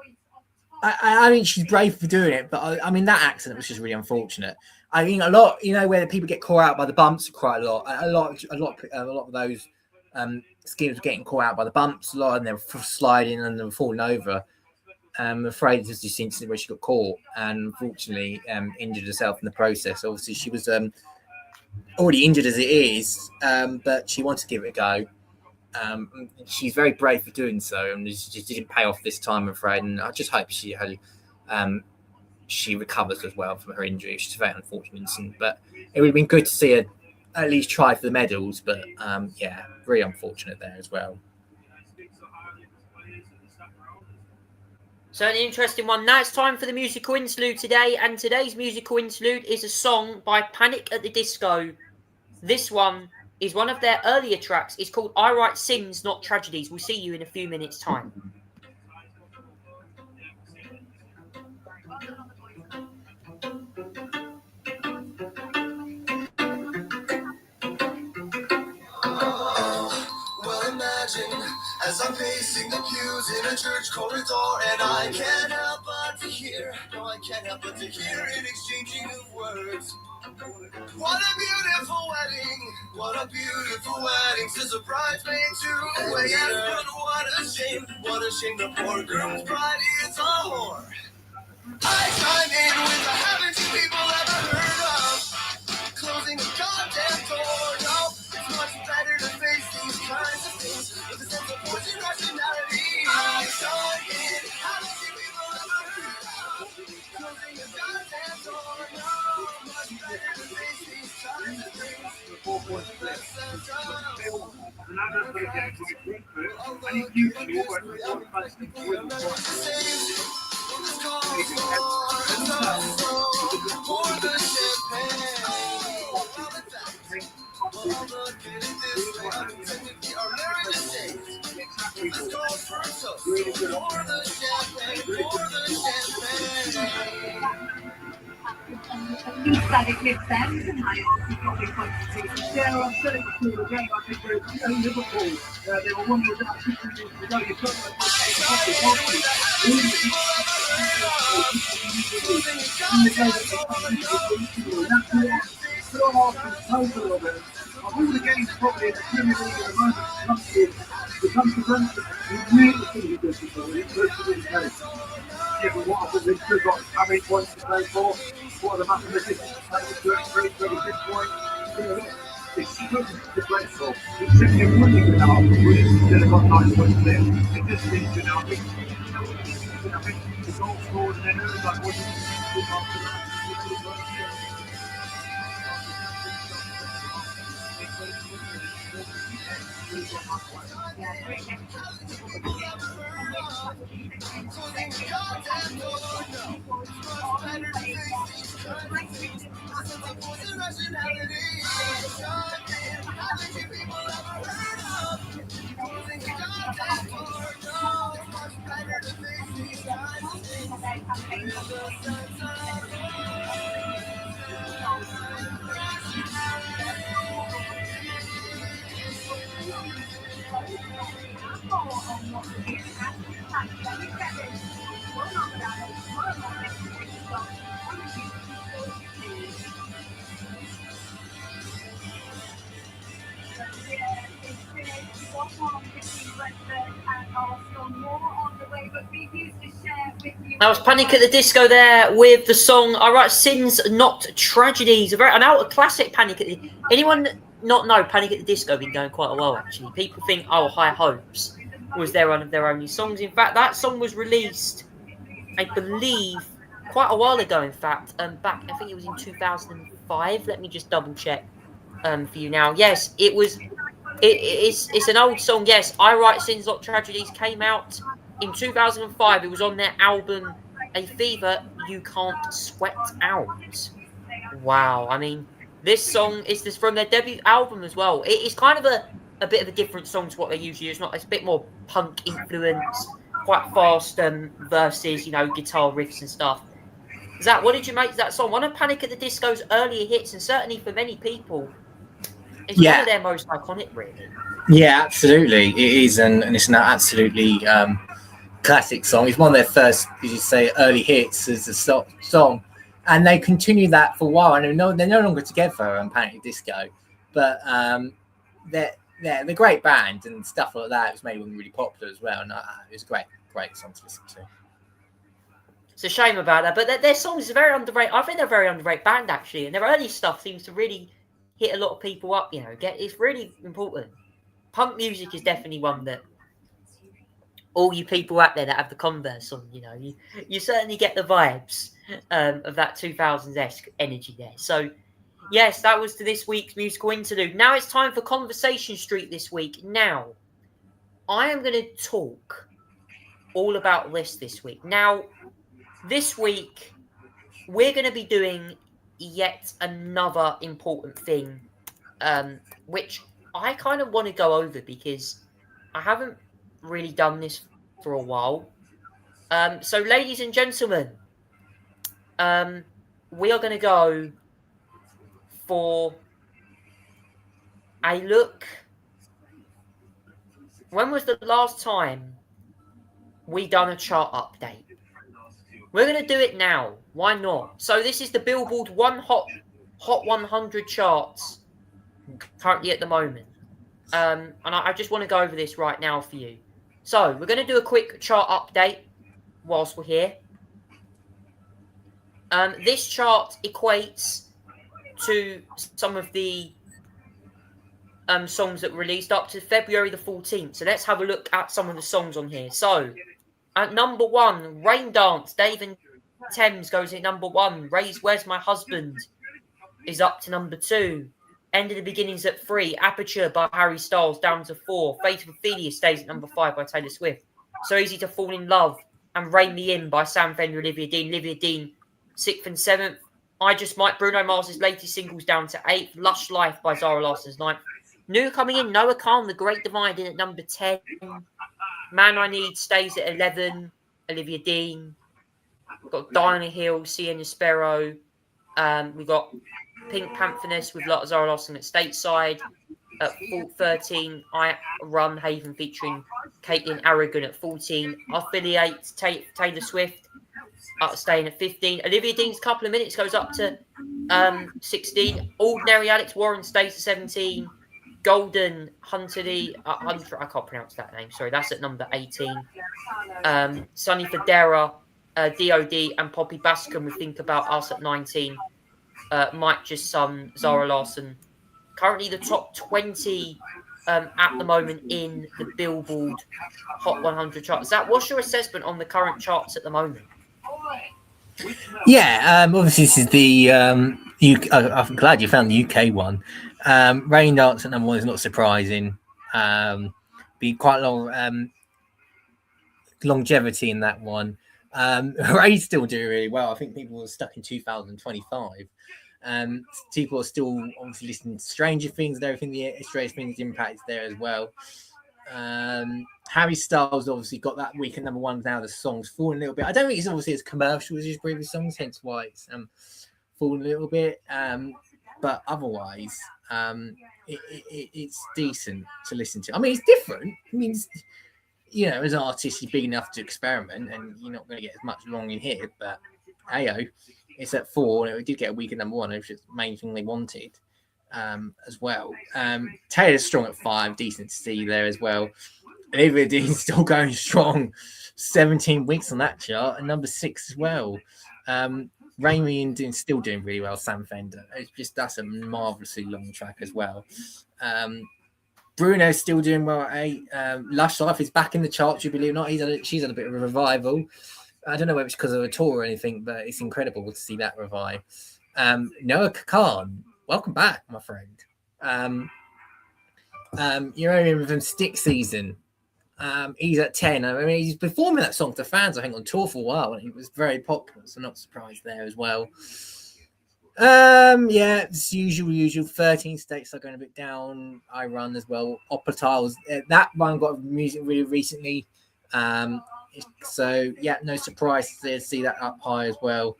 I mean, she's brave for doing it, but I mean, that accident was just really unfortunate. I mean, a lot, you know, where people get caught out by the bumps quite a lot. A lot of those skiers were getting caught out by the bumps a lot, and they were sliding and they were falling over. I'm afraid this is this incident where she got caught and unfortunately injured herself in the process. Obviously, she was already injured as it is, but she wanted to give it a go. She's very brave for doing so, and it just didn't pay off this time, I'm afraid. And I just hope she recovers as well from her injury. She's a very unfortunate incident, but it would have been good to see her at least try for the medals. But very unfortunate there as well. So an interesting one. Now it's time for the musical interlude today, and today's musical interlude is a song by Panic at the Disco. This one is one of their earlier tracks. It's called I Write Sins, Not Tragedies. We'll see you in a few minutes' time. As I'm pacing the pews in a church corridor, and I can't help but to hear, in exchanging of words. What a beautiful wedding, says a bridesmaid to a waiter. But what a shame, the poor groom's bride is a whore. I chime in with the haven't you people ever heard of? Closing That was Panic at the Disco there with the song I Write Sins Not Tragedies. An out classic Panic at the... Anyone not know Panic at the Disco been going quite a while actually. People think High Hopes was one of their only songs. In fact, that song was released, I believe, quite a while ago, in fact. Back, I think it was in 2005. Let me just double check for you now. Yes, it was. It's an old song. Yes, I Write Sins Not Tragedies came out in 2005. It was on their album A Fever You Can't Sweat Out. Wow. I mean, this song is from their debut album as well. It's kind of a bit of a different song to what they usually use. It's a bit more punk influence, quite fast verses, guitar riffs and stuff. Zach, what did you make of that song? One of Panic at the Disco's earlier hits, and certainly for many people, it's one of their most iconic, really. Yeah, absolutely. It is, and it's an absolutely classic song. It's one of their first, as you say, early hits as a song. And they continue that for a while. I know they're no longer together on Panic at the Disco, but they're a great band and stuff like that. It was made them really popular as well. And it was a great song to listen to. It's a shame about that, but their songs are very underrated. I think they're a very underrated band, actually. And their early stuff seems to really hit a lot of people up, it's really important. Punk music is definitely one that all you people out there that have the Converse on, you certainly get the vibes of that 2000s-esque energy there. So, yes, that was to this week's musical interlude. Now it's time for Conversation Street this week. Now, I am going to talk all about this week. Now, this week, we're going to be doing yet another important thing, which I kind of want to go over because I haven't really done this for a while. So, ladies and gentlemen, we are going to go for a look. When was the last time we done a chart update? We're going to do it now. Why not? So this is the Billboard Hot 100 charts currently at the moment. And I just want to go over this right now for you. So we're going to do a quick chart update whilst we're here. This chart equates to some of the songs that were released up to February the 14th. So let's have a look at some of the songs on here. So at number 1, Rain Dance, Dave and Thames goes in number 1. Where's My Husband is up to number 2. End of the Beginnings at 3. Aperture by Harry Styles down to 4. Fate of Ophelia stays at number 5 by Taylor Swift. So Easy to Fall in Love and Rein Me In by Sam Fender and Olivia Dean. Olivia Dean 6th and 7th. I Just Might, Bruno Mars' latest singles down to 8th. Lush Life by Zara Larson's 9th. New coming in, Noah Khan, The Great Divide in at number 10. Man I Need stays at 11. Olivia Dean. We've got Diana Hill, Sienna Sparrow. We've got Pink Pantheress with Zara Larson at Stateside. At 13, I Run Haven featuring Caitlin Aragon at 14. Affiliate Taylor Swift staying at 15. Olivia Dean's Couple of Minutes goes up to 16. Ordinary Alex Warren stays at 17. Golden Hunter, I can't pronounce that name. Sorry, that's at number 18. Sonny Fodera, DOD, and Poppy Bascom with Think About Us at 19. Mike Just Some, Zara Larson. Currently the top 20 at the moment in the Billboard Hot 100 charts. What's your assessment on the current charts at the moment? Yeah, obviously this is the UK. I'm glad you found the UK one. Rain Dance at number 1 is not surprising. Be quite long longevity in that one. Ray's still doing really well. I think people are stuck in 2025. People are still obviously listening to Stranger Things and everything. The Stranger Things impact is there as well. Harry Styles obviously got that week at number 1 now. The song's fallen a little bit. I don't think it's obviously as commercial as his previous songs, hence why it's fallen a little bit. But otherwise, it's decent to listen to. I mean, it's different. I mean, as an artist, you're big enough to experiment, and you're not going to get as much wrong in here. But ayo, it's at 4, and it did get a week at number 1, which is the main thing they wanted as well. Taylor's strong at 5, decent to see there as well. Olivia Dean's still going strong, 17 weeks on that chart, and number 6 as well. Raimi and still doing really well. Sam Fender, that's a marvelously long track as well. Bruno's still doing well at 8. Lush Life is back in the charts, you believe it or not. She's had a bit of a revival. I don't know whether it's because of a tour or anything, but it's incredible to see that revive. Noah Kahan, welcome back, my friend. You're only from Stick Season. He's at 10. I mean, he's performing that song to fans, I think, on tour for a while, and it was very popular, so not surprised there as well. Yeah, it's usual. 13 states are going a bit down. I Run as well. Opera Tiles, that one got music really recently. So yeah, no surprise to see that up high as well.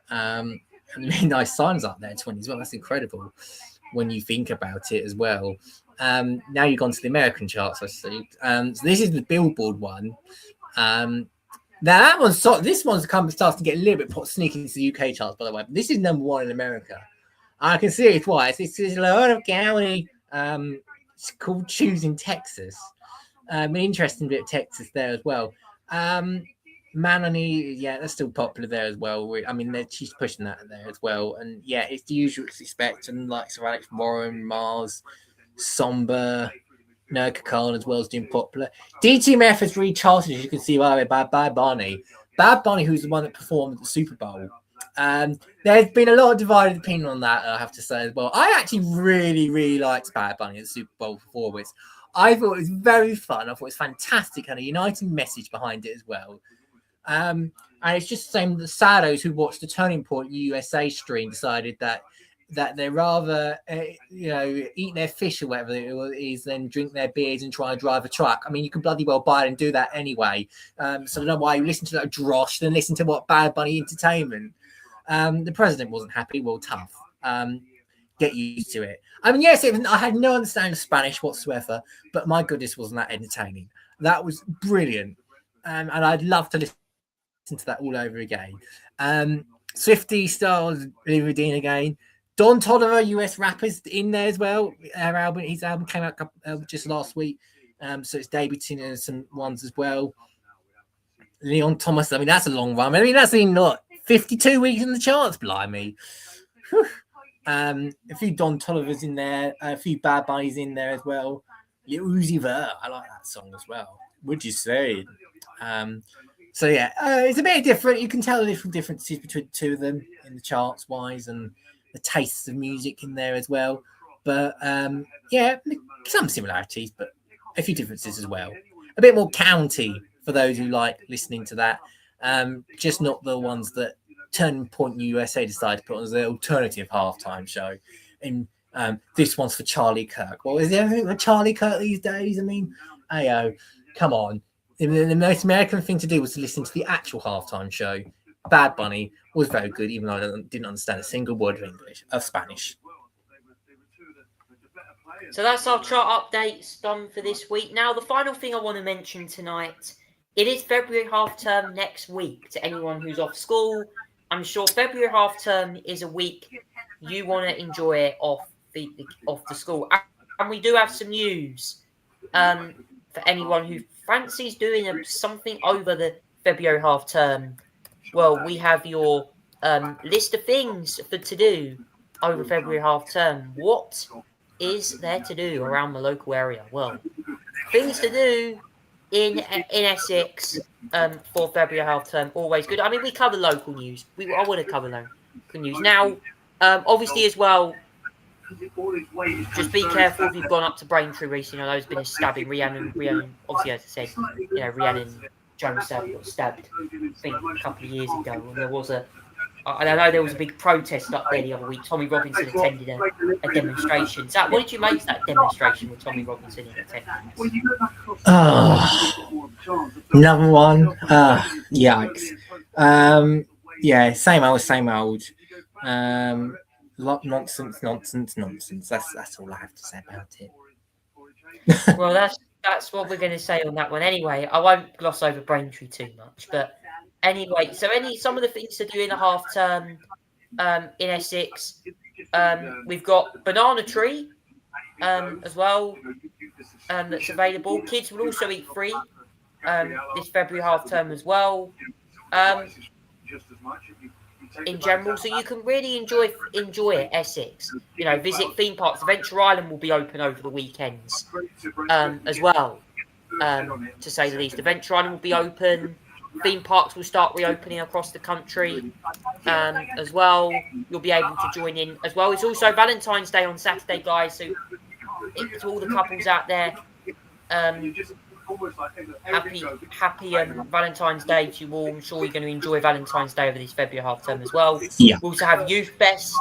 And really nice signs up there, 20 as well. That's incredible when you think about it as well. Now you've gone to the American charts, I see. So this is the Billboard one. Now this one's starts to get a little bit sneaky into the UK charts, by the way. But this is number 1 in America. I can see it twice. It's a lot of County. It's called Choosing Texas. An interesting bit of Texas there as well. Man I Need, yeah, that's still popular there as well. I mean, she's pushing that there as well. And yeah, it's the usual to expect. And like Sir Alex Warren, Mars, Somber, Noah Kahan as well as doing popular. DTMF has recharted, as you can see by Bad Bunny. Bad Bunny, who's the one that performed at the Super Bowl. There's been a lot of divided opinion on that, I have to say as well. I actually really, really liked Bad Bunny at the Super Bowl performance. I thought it was very fun. I thought it was fantastic and a uniting message behind it as well. And it's just the same. The Sados who watched the Turning Point USA stream decided that they rather eat their fish or whatever it is than drink their beers and try and drive a truck. I mean, you can bloody well buy it and do that anyway. So I don't know why you listen to that drosh than listen to what Bad Bunny Entertainment. The president wasn't happy. Well, tough. Get used to it. I mean, yes, I had no understanding of Spanish whatsoever, but my goodness, wasn't that entertaining? That was brilliant. And I'd love to listen to that all over again. Swiftie stars Olivia Dean again. Don Toliver, US rappers, in there as well. His album came out just last week, so it's debuting in some ones as well. Leon Thomas, I mean, that's a long run. I mean, that's been 52 weeks in the charts, blimey. A few Don Tolivers in there, a few Bad Bunnies in there as well. Lil Uzi Vert, I like that song as well. Would you say? So yeah, it's a bit different. You can tell the little differences between the two of them in the charts wise and the tastes of music in there as well. But yeah, some similarities, but a few differences as well. A bit more county for those who like listening to that. Just not the ones that Turning Point USA decided to put on as the alternative halftime show. And this one's for Charlie Kirk. Well, is there anything for Charlie Kirk these days? I mean, ayo, come on. The most American thing to do was to listen to the actual halftime show. Bad Bunny was very good, even though I didn't understand a single word of Spanish. So that's our chart updates done for this week. Now, the final thing I want to mention tonight, it is February half term next week. To anyone who's off school, I'm sure February half term is a week you want to enjoy off the school. And we do have some news for anyone who fancies doing something over the February half term. Well, we have your list of things to do over February half term. What is there to do around the local area? Well, things to do in Essex for February half term, always good. I mean, we cover local news. I want to cover local news. Now, obviously as well, just be careful if you've gone up to Braintree recently. I know there's been a stabbing. Rhiannon, obviously, as I said, Rhiannon Jones got stabbed, I think, a couple of years ago. And there was I know there was a big protest up there the other week. Tommy Robinson attended a demonstration. Zach, what did you make of that demonstration with Tommy Robinson in attendance? Another one. Yikes. Yeah, same old. Nonsense. That's all I have to say about it. Well, that's what we're going to say on that one. Anyway, I won't gloss over Braintree too much, but anyway, so some of the things to do in the half term in Essex, we've got Banana Tree as well that's available. Kids will also eat free this February half term as well. In general, so you can really enjoy Essex. Visit theme parks. Adventure Island will be open over the weekends as well. To say the least, Adventure Island will be open. Theme parks will start reopening across the country as well. You'll be able to join in as well. It's also Valentine's Day on Saturday, guys. So to all the couples out there, happy Valentine's Day to you all. I'm sure you're going to enjoy Valentine's Day over this February half term as well. Yeah. We also have Youth Fest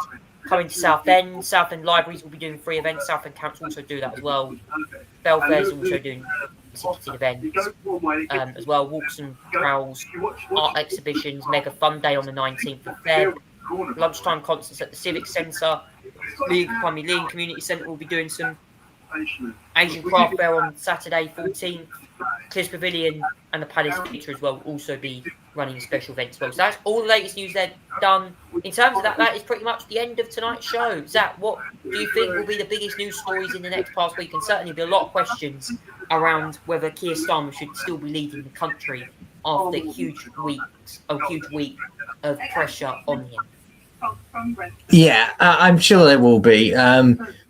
coming to Southend. Southend Libraries will be doing free events. Southend Council also do that as well. Belfair's also doing ticketed events as well. Walks and prowls, art exhibitions, mega fun day on the 19th of Feb. Lunchtime concerts at the Civic Centre. League Community Centre will be doing some Asian Craft Fair on Saturday 14th. Clears Pavilion and the Palace Theatre as well will also be running special events as well. So that's all the latest news they've done. In terms of that is pretty much the end of tonight's show. Zach, what do you think will be the biggest news stories in the next past week? And certainly be a lot of questions around whether Keir Starmer should still be leading the country after a huge week of pressure on him. Yeah, I'm sure there will be.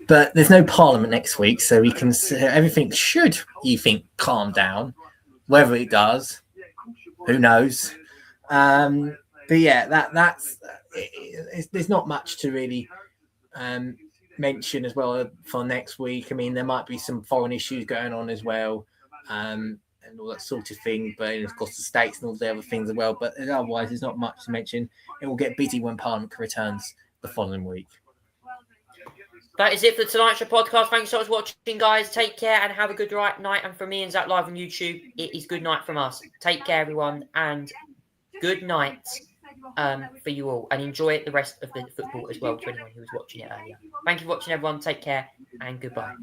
But there's no Parliament next week, so we can everything should, you think, calm down. Whether it does, who knows? But yeah, that's there's not much to really mention as well for next week. I mean, there might be some foreign issues going on as well, and all that sort of thing. But of course, the states and all the other things as well. But otherwise, there's not much to mention. It will get busy when Parliament returns the following week. That is it for tonight's podcast. Thanks so much for watching, guys. Take care and have a good night. And from me and Zach live on YouTube, it is good night from us. Take care, everyone, and good night for you all. And enjoy the rest of the football as well to anyone who was watching it earlier. Thank you for watching, everyone. Take care and goodbye.